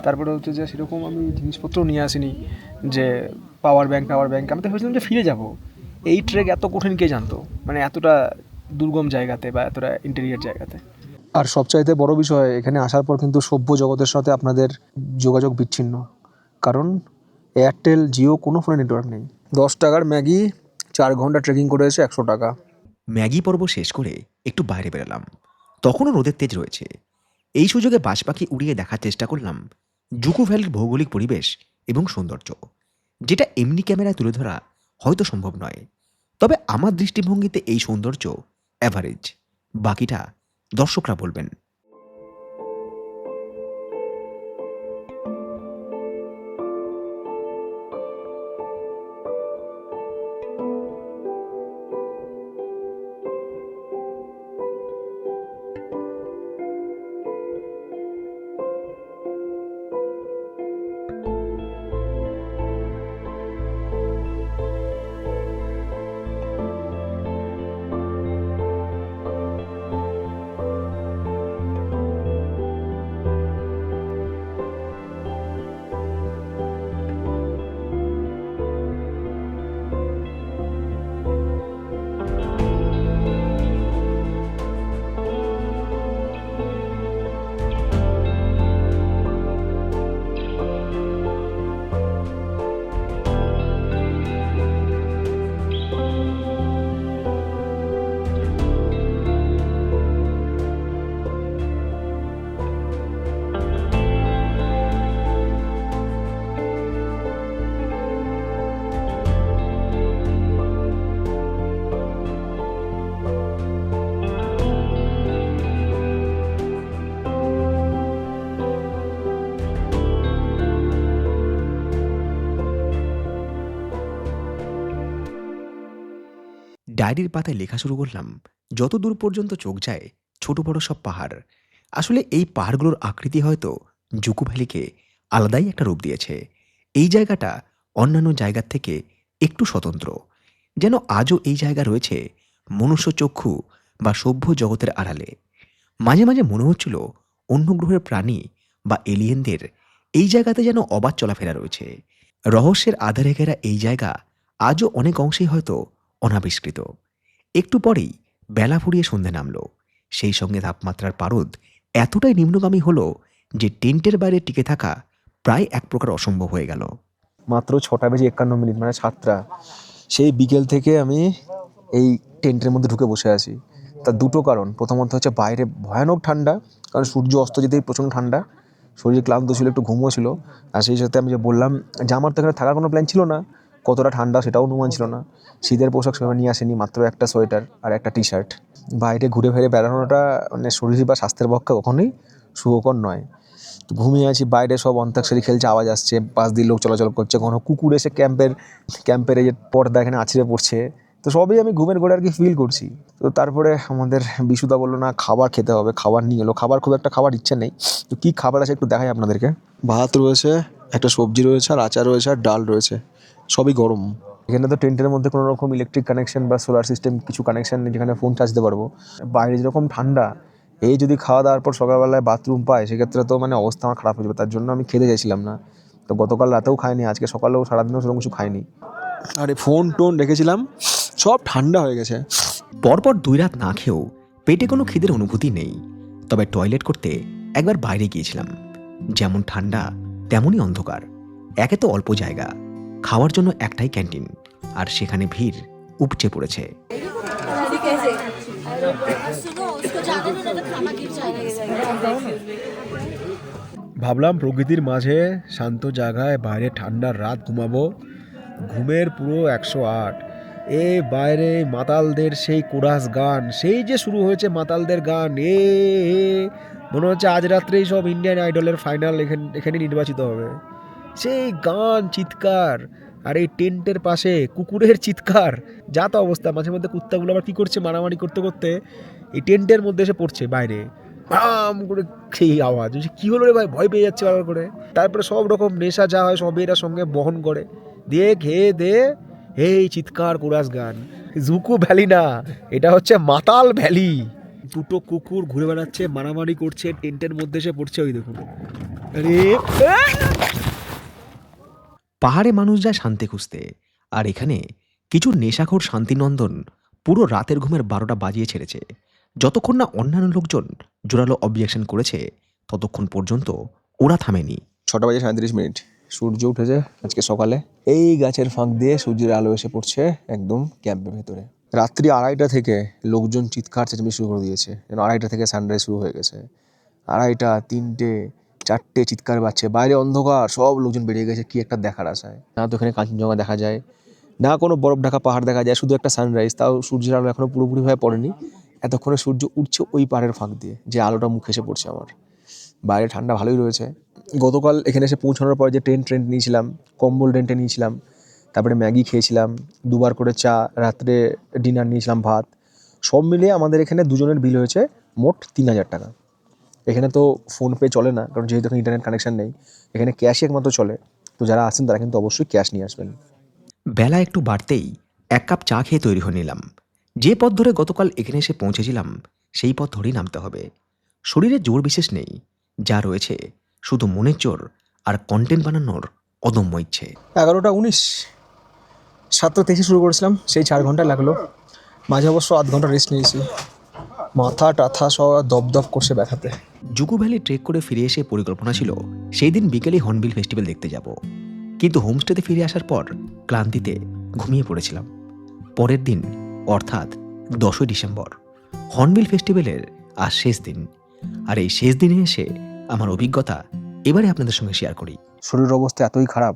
তারপরে হচ্ছে যে সেরকম আমি জিনিসপত্র নিয়ে আসিনি, যে পাওয়ার ব্যাঙ্ক আমি তো ভেবেছিলাম যে ফিরে যাব। এই ট্রেক এত কঠিন কে জানতো, মানে এতটা দুর্গম জায়গাতে বা এতটা ইন্টেরিয়ার জায়গাতে। আর সবচাইতে বড় বিষয়, এখানে আসার পর কিন্তু সভ্য জগতের সাথে আপনাদের যোগাযোগ বিচ্ছিন্ন, কারণ এয়ারটেল জিও কোনো ফোনে নেটওয়ার্ক নেই। 10 টাকার ম্যাগি, 4 ঘন্টা ট্রেকিং করে এসে 100 টাকা। ম্যাগি পর্ব শেষ করে একটু বাইরে বেরোলাম। তখনও রোদের তেজ রয়েছে। এই সুযোগে বাজ পাখি উড়িয়ে দেখার চেষ্টা করলাম জুকো ভ্যালির ভৌগোলিক পরিবেশ এবং সৌন্দর্য, যেটা এমনি ক্যামেরায় তুলে ধরা হয়তো সম্ভব নয়। তবে আমার দৃষ্টিভঙ্গিতে এই সৌন্দর্য অ্যাভারেজ, বাকিটা দর্শকরা বলবেন। ডায়েরির পাতায় লেখা শুরু করলাম, যত দূর পর্যন্ত চোখ যায় ছোট বড় সব পাহাড়। আসলে এই পাহাড়গুলোর আকৃতি হয়তো জুকো ভ্যালিকে আলাদাই একটা রূপ দিয়েছে। এই জায়গাটা অন্যান্য জায়গার থেকে একটু স্বতন্ত্র, যেন আজও এই জায়গা রয়েছে মনুষ্য চক্ষু বা সভ্য জগতের আড়ালে। মাঝে মাঝে মনে হচ্ছিল অন্য গ্রহের প্রাণী বা এলিয়েনদের এই জায়গাতে যেন অবাধ চলাফেরা রয়েছে। রহস্যের আধারে ঘেরা এই জায়গা আজও অনেক অংশেই হয়তো অনাবিষ্কৃত। একটু পরেই বেলা ফুরিয়ে সন্ধে নামল। সেই সঙ্গে তাপমাত্রার পারদ এতটাই নিম্নগামী হলো যে টেন্টের বাইরে টিকে থাকা প্রায় এক প্রকার অসম্ভব হয়ে গেল। মাত্র 6:51, মানে 7টা। সেই বিকেল থেকে আমি এই টেন্টের মধ্যে ঢুকে বসে আছি। তার দুটো কারণ, প্রথমত হচ্ছে বাইরে ভয়ানক ঠান্ডা, কারণ সূর্য অস্ত যেতেই প্রচণ্ড ঠান্ডা, শরীর ক্লান্ত ছিল, একটু ঘুমও ছিল। আর সেই সাথে আমি যে বললাম যে আমার তো এখানে থাকার কোনো প্ল্যান ছিল না, কতটা ঠান্ডা সেটাও অনুমান ছিল না। শীতের পোশাক সেভাবে নিয়ে আসেনি, মাত্র একটা সোয়েটার আর একটা টি শার্ট। বাইরে ঘুরে ফিরে বেড়ানোটা মানে শরীর বা স্বাস্থ্যের পক্ষে কখনোই সুখকর নয়। তো ঘুমিয়ে আছি, বাইরে সব অন্তাক্ষরী খেলছে, আওয়াজ আসছে, পাশ দিয়ে লোক চলাচল করছে, কোনো কুকুর এসে ক্যাম্পের এই যে পর্দা এখানে আছড়ে পড়ছে, তো সবই আমি ঘুমের ঘরে আর কি ফিল করছি। তো তারপরে আমাদের বিশুদা বললো না খাবার খেতে হবে, খাবার নিয়ে এলো। খাবার খুব একটা খাবার ইচ্ছে নেই, তো কী খাবার আছে একটু দেখাই আপনাদেরকে। ভাত রয়েছে, একটা সবজি রয়েছে, আর আচার রয়েছে, আর ডাল রয়েছে, সবই গরম। এখানে তো টেন্টের মধ্যে কোনো রকম ইলেকট্রিক কানেকশন বা সোলার সিস্টেম কিছু কানেকশন নেই যেখানে ফোন চার্জ দিতে পারবো। বাইরে যেরকম ঠান্ডা, এই যদি খাওয়া দাওয়ার পর সকালবেলায় বাথরুম পায় সেক্ষেত্রে তো মানে অবস্থা আমার খারাপ হয়ে যাবে। তার জন্য আমি খেতে চাইছিলাম না। তো গতকাল রাতেও খাইনি, আজকে সকালেও সারাদিনও সেরকম কিছু খাইনি। আর এই ফোন টোন রেখেছিলাম, সব ঠান্ডা হয়ে গেছে। পরপর 2 রাত না খেয়েও পেটে কোনো খিদের অনুভূতি নেই। তবে টয়লেট করতে একবার বাইরে গিয়েছিলাম। যেমন ঠান্ডা তেমনই অন্ধকার। একে তো অল্প জায়গা, খাওয়ার জন্য একটাই ক্যান্টিন, আর সেখানে ভিড় উপচে পড়েছে। ভাবলাম প্রকৃতির মাঝে শান্ত জায়গায় বাইরে ঠান্ডার রাত ঘুমাবো, ঘুমের পুরো 108। এ বাইরে মাতালদের সেই কোরাস গান, সেই যে শুরু হয়েছে মাতালদের গান, মনে হচ্ছে আজ রাত্রেই সব ইন্ডিয়ান আইডলের ফাইনাল এখানে নির্বাচিত হবে। সেই গান, চিৎকার, আর এই টেন্টের পাশে কুকুরের চিৎকার, যা তো অবস্থা। মাঝে মধ্যে কুত্তাগুলো আবার কী করছে, মারামারি করতে করতে এই টেন্টের মধ্যে এসে পড়ছে বাইরে, বাম করে সেই আওয়াজ। কী হলো রে ভাই, ভয় পেয়ে যাচ্ছে বারবার করে। তারপরে সব রকম নেশা যা হয় সব এরা সঙ্গে বহন করে, দিয়ে খেয়ে দে এই চিৎকার কোরাস গান। জুকু ভ্যালি না, এটা হচ্ছে মাতাল ভ্যালি। দুটো কুকুর ঘুরে বেড়াচ্ছে, মারামারি করছে, টেন্টের মধ্যে এসে পড়ছে। ওই দেখুন, আরে পাহাড়ে মানুষ যায় শান্তি খুঁজতে, আর এখানে কিছু নেশাখোর শান্তিনন্দন পুরো রাতের ঘুমের 12টা বাজিয়ে ছেড়েছে। যতক্ষণ না অন্যান্য লোকজন জোরালো অবজেকশন করেছে ততক্ষণ পর্যন্ত ওরা থামেনি। 6:37, সূর্য উঠেছে আজকে সকালে। এই গাছের ফাঁক দিয়ে সূর্যের আলো এসে পড়ছে একদম ক্যাম্পের ভেতরে। রাত্রি 2:30 থেকে লোকজন চিৎকার চেঁচামেচি শুরু করে দিয়েছে, যেন 2:30 থেকে সানরাইজ শুরু হয়ে গেছে। 2:30, 3টে, 4টে চিৎকার বাজছে, বাইরে অন্ধকার, সব লোকজন বেরিয়ে গেছে কি একটা দেখার আশায়। না তো এখানে কাঞ্চনজঙ্ঘা দেখা যায়, না কোনো বরফ ঢাকা পাহাড় দেখা যায়, শুধু একটা সানরাইজ। তাও সূর্যের আলো এখনও পুরোপুরিভাবে পড়েনি, এতক্ষণে সূর্য উঠছে ওই পাহাড়ের ফাঁক দিয়ে, যে আলোটা মুখে এসে পড়ছে আমার। বাইরে ঠান্ডা ভালোই রয়েছে। গতকাল এখানে এসে পৌঁছানোর পর যে টেন্ট নিয়েছিলাম, কম্বল রেন্টে নিয়েছিলাম, তারপরে ম্যাগি খেয়েছিলাম, 2বার করে চা, রাত্রে ডিনার নিয়েছিলাম ভাত, সব মিলিয়ে আমাদের এখানে দুজনের বিল হয়েছে মোট 3000 টাকা। এখানে তো ফোনপে চলে না, কারণ যেহেতু এখানে ইন্টারনেট কানেকশান নেই, এখানে ক্যাশই একমাত্র চলে। তো যারা আসেন তারা কিন্তু অবশ্যই ক্যাশ নিয়ে আসবেন। বেলা একটু বাড়তেই 1 কাপ চা খেয়ে তৈরি হয়ে নিলাম। যে পথ ধরে গতকাল এখানে এসে পৌঁছেছিলাম সেই পথ ধরেই নামতে হবে। শরীরে জোর বিশেষ নেই, যা রয়েছে শুধু মনের জোর আর কন্টেন্ট বানানোর অদম্য ইচ্ছে। 11:19, 7:23 শুরু করেছিলাম, সেই 4 ঘন্টা লাগলো। মাঝে অবশ্য 8 ঘন্টা রেস্ট নিয়েছি। মাথা টাথা সব দপদপ করছে ব্যথাতে। জুকু ভ্যালি ট্রেক করে ফিরে এসে পরিকল্পনা ছিল সেই দিন বিকেলে হর্নবিল ফেস্টিভ্যাল দেখতে যাব, কিন্তু হোমস্টেতে ফিরে আসার পর ক্লান্তিতে ঘুমিয়ে পড়েছিলাম। পরের দিন অর্থাৎ 10ই ডিসেম্বর হর্নবিল ফেস্টিভ্যালের আজ শেষ দিন, আর এই শেষ দিনে এসে আমার অভিজ্ঞতা এবারে আপনাদের সঙ্গে শেয়ার করি। শরীরের অবস্থা এতই খারাপ,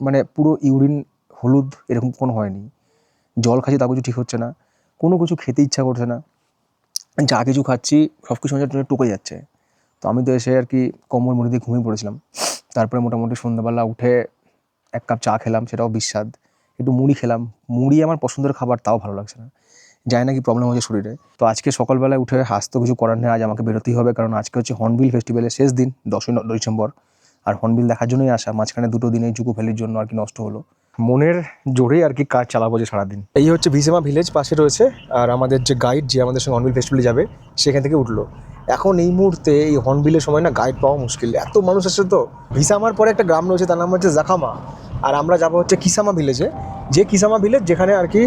মানে পুরো ইউরিন হলুদ, এরকম কোনো হয়নি। জল খাচ্ছি তা কিছু ঠিক হচ্ছে না, কোনো কিছু খেতে ইচ্ছা করছে না, যা কিছু খাচ্ছি সব কিছু আমার টুকে যাচ্ছে। তো আমি তো এসে আর কি কম্বল মুড়ি দিয়ে ঘুমিয়ে পড়েছিলাম। তারপরে মোটামুটি সন্ধ্যাবেলা উঠে 1 কাপ চা খেলাম, সেটাও বিস্বাদ। একটু মুড়ি খেলাম, মুড়ি আমার পছন্দের খাবার, তাও ভালো লাগছে না, জানি না কি প্রবলেম হচ্ছে শরীরে। তো আজকে সকালবেলায় উঠে হাসতে কিছু করার নেই, আজ আমাকে বেরোতেই হবে, কারণ আজকে হচ্ছে হর্নবিল ফেস্টিভ্যালের শেষ দিন, 10ই ডিসেম্বর। আর হর্নবিল দেখার জন্যই আসা, মাঝখানে 2 দিন এই জুকু ভ্যালির জন্য আর কি নষ্ট হলো। মনের জোরেই আর কি কাজ চালাবো যে সারাদিন। এই হচ্ছে ভিসেমা ভিলেজ পাশে রয়েছে, আর আমাদের যে গাইড যে আমাদের সঙ্গে হর্নবিল ফেস্টিভ্যালে যাবে সেখান থেকে উঠলো। এখন এই মুহূর্তে এই হর্নবিলের সময় না গাইড পাওয়া মুশকিল, এত মানুষ আসছে। তো ভিসামার পরে একটা গ্রাম রয়েছে, তার নাম হচ্ছে জাখামা, আর আমরা যাবো হচ্ছে কিসামা ভিলেজে। যে কিসামা ভিলেজ যেখানে আর কি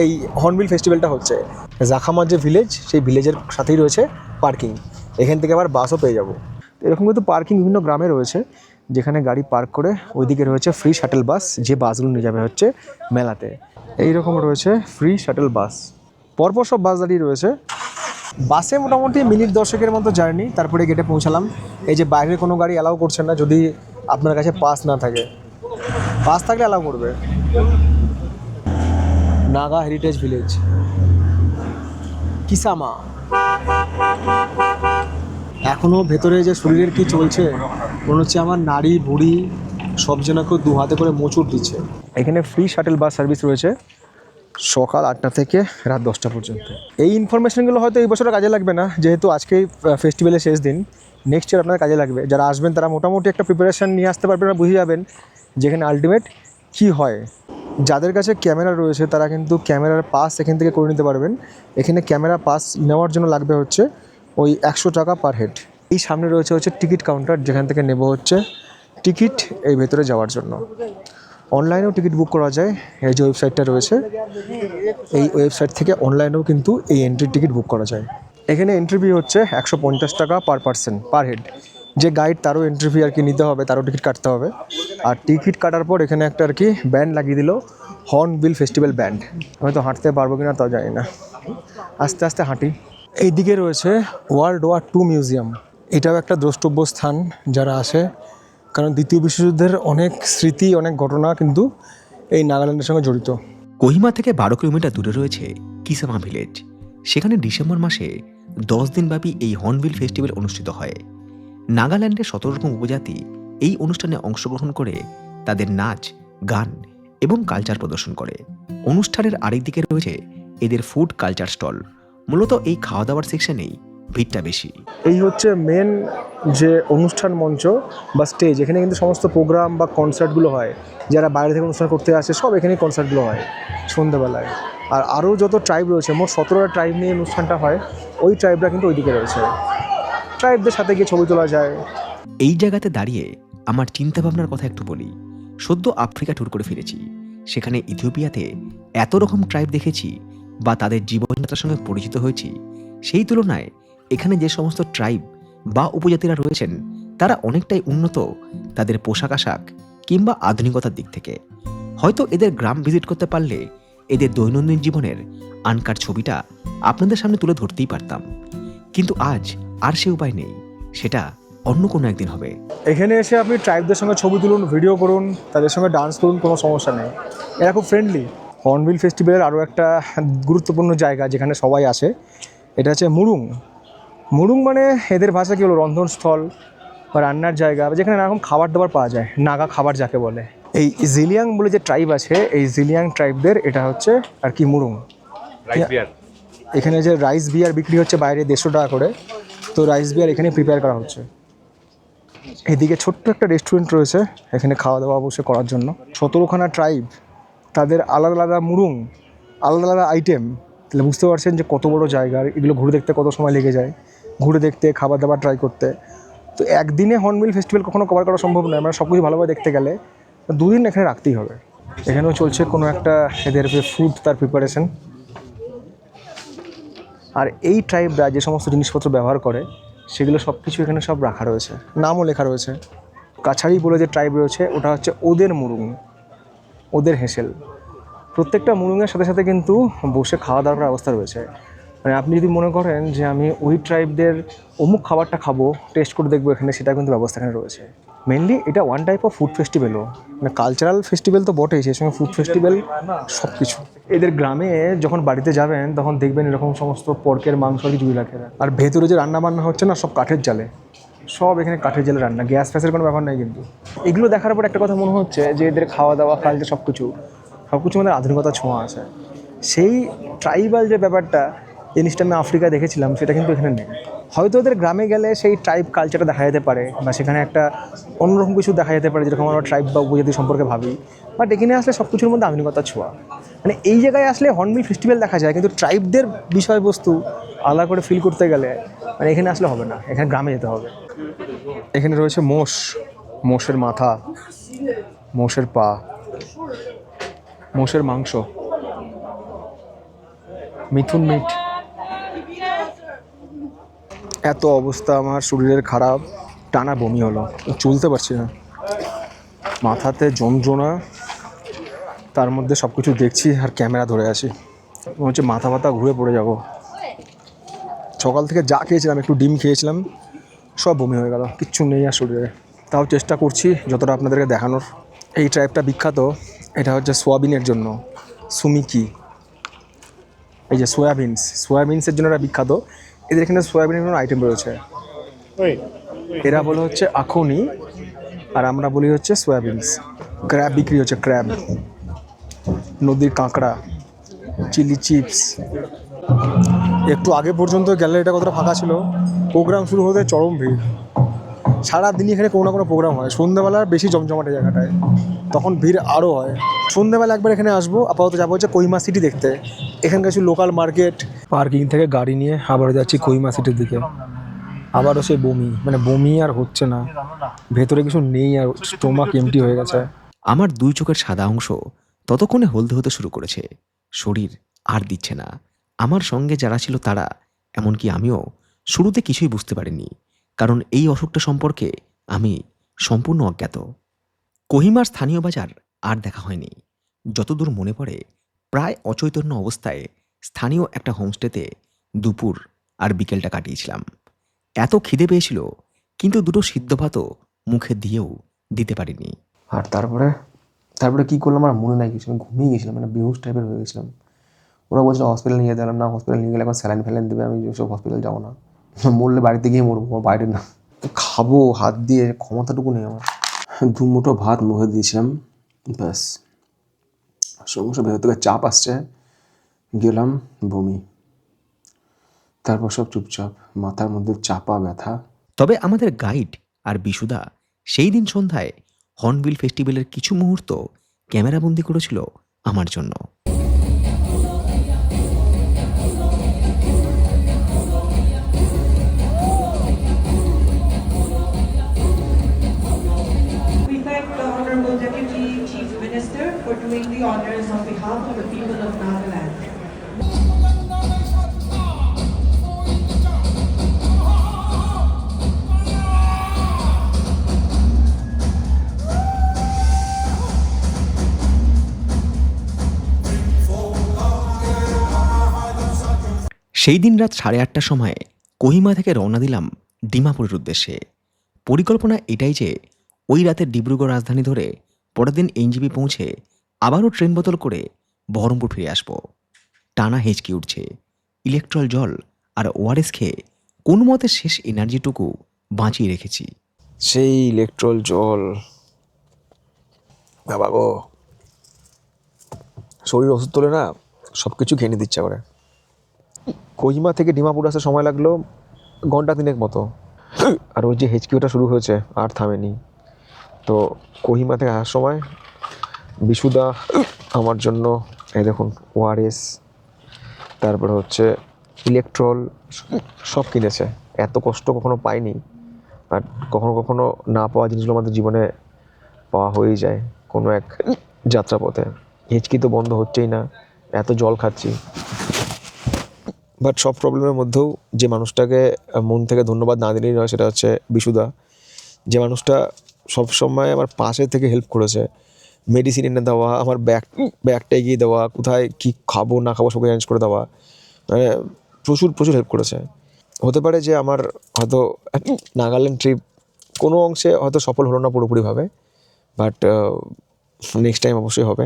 এই হর্নবিল ফেস্টিভ্যালটা হচ্ছে। জাখামার যে ভিলেজ, সেই ভিলেজের সাথেই রয়েছে পার্কিং, এখান থেকে আবার বাসও পেয়ে যাবো। এরকম কিন্তু পার্কিং বিভিন্ন গ্রামে রয়েছে, যেখানে গাড়ি পার্ক করে ওইদিকে রয়েছে ফ্রি শাটেল বাস, যে বাসগুলো নিয়ে যাবে হচ্ছে মেলাতে। এইরকম রয়েছে ফ্রি শাটেল বাস, পরপর সব বাস দাঁড়িয়ে রয়েছে। বাসে মোটামুটি মিনিট 10 মতো জার্নি, তারপরে গেটে পৌঁছালাম। এই যে বাইরের কোনো গাড়ি অ্যালাউ করছে না যদি আপনার কাছে পাস না থাকে, পাস থাকলে অ্যালাউ করবে। Naga heritage village Kisama. এখনও ভেতরে যে শরীরের কি চলছে মনে হচ্ছে আমার নাড়ি ভুড়ি সব যেন কেউ 2 হাতে করে মোচড় দিচ্ছে। এখানে ফ্রি শাটেল বাস সার্ভিস রয়েছে, সকাল 8টা থেকে রাত 10টা পর্যন্ত। এই ইনফরমেশনগুলো হয়তো এই বছরে কাজে লাগবে না, যেহেতু আজকেই ফেস্টিভ্যালের শেষ দিন। নেক্সট ইয়ার আপনার কাজে লাগবে। যারা আসবেন তারা মোটামুটি একটা প্রিপারেশান নিয়ে আসতে পারবেন, বুঝে যাবেন যেখানে আলটিমেট কী হয়। যাদের কাছে ক্যামেরা রয়েছে তারা কিন্তু ক্যামেরার পাস এখান থেকে করে নিতে পারবেন। এখানে ক্যামেরা পাস নেওয়ার জন্য লাগবে হচ্ছে ওই 100 টাকা পার হেড। এই সামনে রয়েছে টিকিট কাউন্টার, যেখান থেকে নেব হচ্ছে টিকিট এই ভেতরে যাওয়ার জন্য। অনলাইনেও টিকিট বুক করা যায়, এই যে ওয়েবসাইটটা রয়েছে এই ওয়েবসাইট থেকে অনলাইনেও কিন্তু এই এন্ট্রির টিকিট বুক করা যায়। এখানে এন্ট্রি ফি হচ্ছে 150 টাকা পার পার্সন পার হেড। যে গাইড তারও এন্ট্রি ফি আর কি নিতে হবে, তারও টিকিট কাটতে হবে। আর টিকিট কাটার পর এখানে একটা আর কি ব্যান্ড লাগিয়ে দিল, হর্নবিল ফেস্টিভ্যাল ব্যান্ড। আমি তো হাঁটতে পারবো কিনা তাও জানি না, আস্তে আস্তে হাঁটি। এই দিকে রয়েছে ওয়ার্ল্ড ওয়ার 2 মিউজিয়াম। এটাও একটা দ্রষ্টব্য স্থান যারা আসে, কারণ দ্বিতীয় বিশ্বযুদ্ধের অনেক স্মৃতি, অনেক ঘটনা কিন্তু এই নাগাল্যান্ডের সঙ্গে জড়িত। কোহিমা থেকে 12 কিলোমিটার দূরে রয়েছে কিসামা ভিলেজ। সেখানে ডিসেম্বর মাসে 10 দিনব্যাপী এই হর্নবিল ফেস্টিভ্যাল অনুষ্ঠিত হয়। নাগাল্যান্ডের 17 রকম উপজাতি এই অনুষ্ঠানে অংশগ্রহণ করে তাদের নাচ, গান এবং কালচার প্রদর্শন করে। অনুষ্ঠানের আরেক দিকে রয়েছে এদের ফুড কালচার স্টল। মূলত এই খাওয়া দাওয়ার সেকশনেই ভিড়টা বেশি। এই হচ্ছে মেন যে অনুষ্ঠান মঞ্চ বা স্টেজ। এখানে কিন্তু সমস্ত প্রোগ্রাম বা কনসার্টগুলো হয়। যারা বাইরে থেকে অনুষ্ঠান করতে আসে সব এখানেই কনসার্টগুলো হয় সন্ধ্যাবেলায়। আর আরও যত ট্রাইব রয়েছে, মোট 17টা ট্রাইব নিয়ে অনুষ্ঠানটা হয়। ওই ট্রাইবরা কিন্তু ওইদিকে রয়েছে, ট্রাইবদের সাথে গিয়ে ছবি তোলা যায়। এই জায়গাতে দাঁড়িয়ে আমার চিন্তাভাবনার কথা একটু বলি। সদ্য আফ্রিকা ট্যুর করে ফিরেছি। সেখানে ইথিওপিয়াতে এত রকম ট্রাইব দেখেছি বা তাদের জীবনযাত্রার সঙ্গে পরিচিত হয়েছি। সেই তুলনায় এখানে যে সমস্ত ট্রাইব বা উপজাতিরা রয়েছেন তারা অনেকটাই উন্নত তাদের পোশাক আশাক কিংবা আধুনিকতার দিক থেকে। হয়তো এদের গ্রাম ভিজিট করতে পারলে এদের দৈনন্দিন জীবনের আনকার ছবিটা আপনাদের সামনে তুলে ধরতেই পারতাম, কিন্তু আজ আর সে উপায় নেই। সেটা অন্য কোনো একদিন হবে। এখানে এসে আপনি ট্রাইবদের সঙ্গে ছবি তুলুন, ভিডিও করুন, তাদের সঙ্গে ডান্স করুন, কোনো সমস্যা নেই। এরা খুব ফ্রেন্ডলি। হর্নবিল ফেস্টিভ্যালের আরও একটা গুরুত্বপূর্ণ জায়গা যেখানে সবাই আসে, এটা হচ্ছে মুরুং। মুরুং মানে এদের ভাষা কী হলো, রন্ধনস্থল বা রান্নার জায়গা, যেখানে নানারকম খাবার দাবার পাওয়া যায়, নাগা খাবার যাকে বলে। এই জিলিয়াং বলে যে ট্রাইব আছে, এই জিলিয়াং ট্রাইবদের এটা হচ্ছে আর কি মুরুং। এখানে যে রাইস বিয়ার বিক্রি হচ্ছে বাইরে 150 টাকা করে, তো রাইস বিয়ার এখানে প্রিপেয়ার করা হচ্ছে। এদিকে ছোট্ট একটা রেস্টুরেন্ট রয়েছে এখানে খাওয়া দাওয়া বসে করার জন্য। 17খানা ট্রাইব, তাদের আলাদা আলাদা মুরুং, আলাদা আলাদা আইটেম। তাহলে বুঝতে পারছেন যে কত বড় জায়গা, এগুলো ঘুরে দেখতে কত সময় লেগে যায়, ঘুরে দেখতে, খাবার দাবার ট্রাই করতে। তো একদিনে হর্নবিল ফেস্টিভ্যাল কখনো কভার করা সম্ভব নয়, মানে সব কিছু ভালোভাবে দেখতে গেলে 2 দিন এখানে রাখতেই হবে। এখানেও চলছে কোনো একটা এদের ফুড, তার প্রিপারেশন। আর এই ট্রাইবরা যে সমস্ত জিনিসপত্র ব্যবহার করে সেগুলো সব কিছু এখানে সব রাখা রয়েছে, নামও লেখা রয়েছে। কাছাড়ি বলে যে ট্রাইব রয়েছে ওটা হচ্ছে ওদের মুরুং, ওদের হেঁসেল। প্রত্যেকটা মুরুঙের সাথে সাথে কিন্তু বসে খাওয়া দাওয়ার ব্যবস্থা রয়েছে। মানে আপনি যদি মনে করেন যে আমি ওই ট্রাইবদের অমুক খাবারটা খাবো, টেস্ট করে দেখবো এখানে, সেটা কিন্তু ব্যবস্থা এখানে রয়েছে। মেনলি এটা ওয়ান টাইপ অফ ফুড ফেস্টিভ্যালও, মানে কালচারাল ফেস্টিভ্যাল তো বটেই, সেই সঙ্গে ফুড ফেস্টিভ্যাল সব কিছু। এদের গ্রামে যখন বাড়িতে যাবেন তখন দেখবেন এরকম সমস্ত পর্কের মাংস আর কি জুড়ি রাখে। আর ভেতরে যে রান্না বান্না হচ্ছে না, সব কাঠের জালে, সব এখানে কাঠের জালে রান্না, গ্যাস ফ্যাসের কোনো ব্যাপার নেই। কিন্তু এগুলো দেখার পর একটা কথা মনে হচ্ছে যে এদের খাওয়া দাওয়া, কালচার সব কিছু মধ্যে আধুনিকতার ছোঁয়া আছে। সেই ট্রাইবাল যে ব্যাপারটা, জিনিসটা আমি আফ্রিকায় দেখেছিলাম, সেটা কিন্তু এখানে নেই। হয়তো ওদের গ্রামে গেলে সেই ট্রাইব কালচারটা দেখা যেতে পারে, বা সেখানে একটা অন্যরকম কিছু দেখা যেতে পারে যেরকম আমরা ট্রাইব বা উপজাতি সম্পর্কে ভাবি। বাট এখানে আসলে সব কিছুর মধ্যে আধুনিকতার ছোঁয়া। মানে এই জায়গায় আসলে হর্নবিল ফেস্টিভ্যাল দেখা যায়, কিন্তু ট্রাইবদের বিষয়বস্তু আলাদা করে ফিল করতে গেলে মানে এখানে আসলে হবে না, এখানে গ্রামে যেতে হবে। এখানে রয়েছে মোষ, মোষের মাথা, মোষের পা, মোষের মাংস, মিথুন মিট। এত অবস্থা আমার শরীরের খারাপ, টানা বমি হলো, চলতে পারছি না, মাথাতে যন্ত্রণা, তার মধ্যে সব কিছু দেখছি আর ক্যামেরা ধরে আছি। মনে হচ্ছে মাথা ব্যথা ঘুরে পড়ে যাব। সকাল থেকে যা খেয়েছিলাম, একটু ডিম খেয়েছিলাম, সব বমি হয়ে গেল, কিচ্ছু নেই আর শরীরে। তাও চেষ্টা করছি যতটা আপনাদেরকে দেখানোর। এই ট্রাইবটা বিখ্যাত, এটা হচ্ছে সোয়াবিনের জন্য, সুমিকি। এই যে সোয়াবিনসের জন্য এরা বিখ্যাত। এদের এখানে সোয়াবিনের কোনো আইটেম রয়েছে, এরা বলে হচ্ছে আখনি, আর আমরা বলি হচ্ছে সোয়াবিনস। ক্র্যাব বিক্রি হচ্ছে, ক্র্যাব, নদীর কাঁকড়া, চিলি চিপস। একটু আগে পর্যন্ত গ্যালারিটা কতটা ফাঁকা ছিল, প্রোগ্রাম শুরু হতে চরম ভিড়। সারাদিনই এখানে কোনো না কোনো প্রোগ্রাম হয়, সন্ধ্যেবেলার বেশি জমজমাটে জায়গাটায়, তখন ভিড় আরও হয়। সন্ধ্যেবেলা একবার এখানে আসবো, আপাতত যাবো হচ্ছে কোহিমা সিটি দেখতে। এখানকার কিছু লোকাল মার্কেট, পার্কিং থেকে গাড়ি নিয়ে আবার যাচ্ছি কোহিমা সিটির দিকে। আবারও সেই বমি, মানে বমি আর হচ্ছে না, ভেতরে কিছু নেই আর স্টোমাক এমটি হয়ে গেছে। আমার দুই চোখের সাদা অংশ ততক্ষণে হলদে হতে শুরু করেছে, শরীর আর দিচ্ছে না। আমার সঙ্গে যারা ছিল তারা, এমনকি আমিও শুরুতে কিছুই বুঝতে পারিনি, কারণ এই অসুখটা সম্পর্কে আমি সম্পূর্ণ অজ্ঞাত। কোহিমার স্থানীয় বাজার আর দেখা হয়নি। যতদূর মনে পড়ে, প্রায় অচৈতন্য অবস্থায় স্থানীয় একটা হোমস্টেতে দুপুর আর বিকেলটা কাটিয়েছিলাম। এত খিদে পেয়েছিল, কিন্তু দুটো সিদ্ধ ভাতও মুখে দিয়েও দিতে পারিনি। আর তারপরে কী করলাম আমার মনে নাই কিছু, আমি ঘুমিয়ে গেছিলাম, মানে বেহুশ টাইপের হয়ে গেছিলাম। ওরা বলছিল হসপিটাল নিয়ে যেতে, না হসপিটাল নিয়ে গেলে এখন স্যালাইন ফ্যালাইন দেবে, আমি ওসব হসপিটাল যাবো না, মরলে বাড়িতে গিয়ে মরবো, আমার বাইরে না। খাবো হাত দিয়ে, ক্ষমতাটুকু নেই আমার। 2 মুঠো ভাত মুখে দিয়েছিলাম, ব্যাস সঙ্গে সঙ্গে ভেতর থেকে চাপ আসছে, গেলাম বমি, তারপর সব চুপচাপ, মাথার মধ্যে চাপা ব্যথা। তবে আমাদের গাইড আর বিশুদা সেই দিন সন্ধ্যায় হর্নবিল ফেস্টিভ্যালের কিছু মুহূর্ত ক্যামেরাবন্দি করেছিল আমার জন্য। We thank the Honorable Deputy Chief Minister for doing the honors on behalf of the people of Nagaland. সেই দিন রাত 8:30টার সময় কোহিমা থেকে রওনা দিলাম ডিমাপুরের উদ্দেশ্যে। পরিকল্পনা এটাই যে ওই রাতে ডিব্রুগড় রাজধানী ধরে পরের দিন এনজিপি পৌঁছে আবারও ট্রেন বদল করে বহরমপুর ফিরে আসব। টানা হেঁচকি উঠছে, ইলেকট্রল জল আর ওআরএস খেয়ে কোনো মতে শেষ এনার্জিটুকু বাঁচিয়ে রেখেছি। সেই ইলেকট্রল জল, বাবা গো, শরীর ওষুধ তোলে না, সব কিছু খেয়ে নিতে ইচ্ছা করে। কোহিমা থেকে ডিমাপুর আসতে সময় লাগলো 1 ঘন্টা 3 মতো, আর ওই যে হেঁচকিওটা শুরু হয়েছে আর থামেনি। তো কোহিমা থেকে আসার সময় বিশুদা আমার জন্য এই দেখুন ওআরএস, তারপরে হচ্ছে ইলেকট্রল সব কিনেছে। এত কষ্ট কখনো পাইনি, আর কখনো কখনো না পাওয়া জিনিসগুলো আমাদের জীবনে পাওয়া হয়েই যায় কোনো এক যাত্রাপথে। হেঁচকি তো বন্ধ হচ্ছেই না, এত জল খাচ্ছি। বাট সব প্রবলেমের মধ্যেও যে মানুষটাকে মন থেকে ধন্যবাদ না দিলেই নয়, সেটা হচ্ছে বিশুদা। যে মানুষটা সবসময় আমার পাশে থেকে হেল্প করেছে, মেডিসিন এনে দেওয়া, আমার ব্যাগটা এগিয়ে দেওয়া, কোথায় কী খাবো না খাবো সবকে অ্যারেঞ্জ করে দেওয়া, মানে প্রচুর হেল্প করেছে। হতে পারে যে আমার হয়তো নাগাল্যান্ড ট্রিপ কোনো অংশে হয়তো সফল হলো না পুরোপুরিভাবে, বাট নেক্সট টাইম অবশ্যই হবে।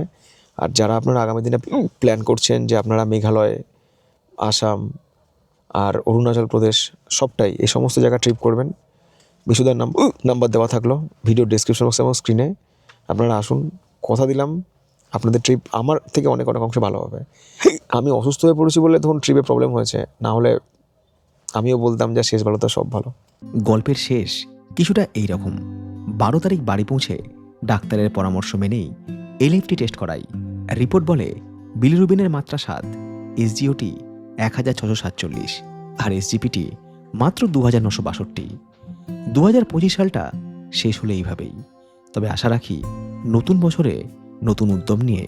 আর যারা আপনারা আগামী দিনে প্ল্যান করছেন যে আপনারা মেঘালয়, আসাম আর অরুণাচল প্রদেশ সবটাই, এই সমস্ত জায়গা ট্রিপ করবেন, বিশুদার নাম্বার দেওয়া থাকলো ভিডিও ডেসক্রিপশন বক্সে এবং স্ক্রিনে। আপনারা আসুন, কথা দিলাম আপনাদের ট্রিপ আমার থেকে অনেক অংশে ভালো হবে। আমি অসুস্থ হয়ে পড়েছি বলে তখন ট্রিপে প্রবলেম হয়েছে, না হলে আমিও বলতাম যে শেষ ভালো তো সব ভালো। গল্পের শেষ কিছুটা এই রকম। 12 তারিখ বাড়ি পৌঁছে ডাক্তারের পরামর্শ মেনেই এলএফটি টেস্ট করাই। রিপোর্ট বলে বিলিরুবিনের মাত্রা 7, এসজিওটি 1647 আর এসজিপিটি মাত্র 2962। 2025 সালটা শেষ হলে এইভাবেই। তবে আশা রাখি নতুন বছরে নতুন উদ্যম নিয়ে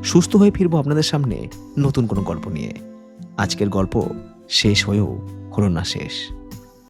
সুস্থ হয়ে ফিরবো আপনাদের সামনে নতুন কোনো গল্প নিয়ে। আজকের গল্প শেষ হয়েও হলো না শেষ।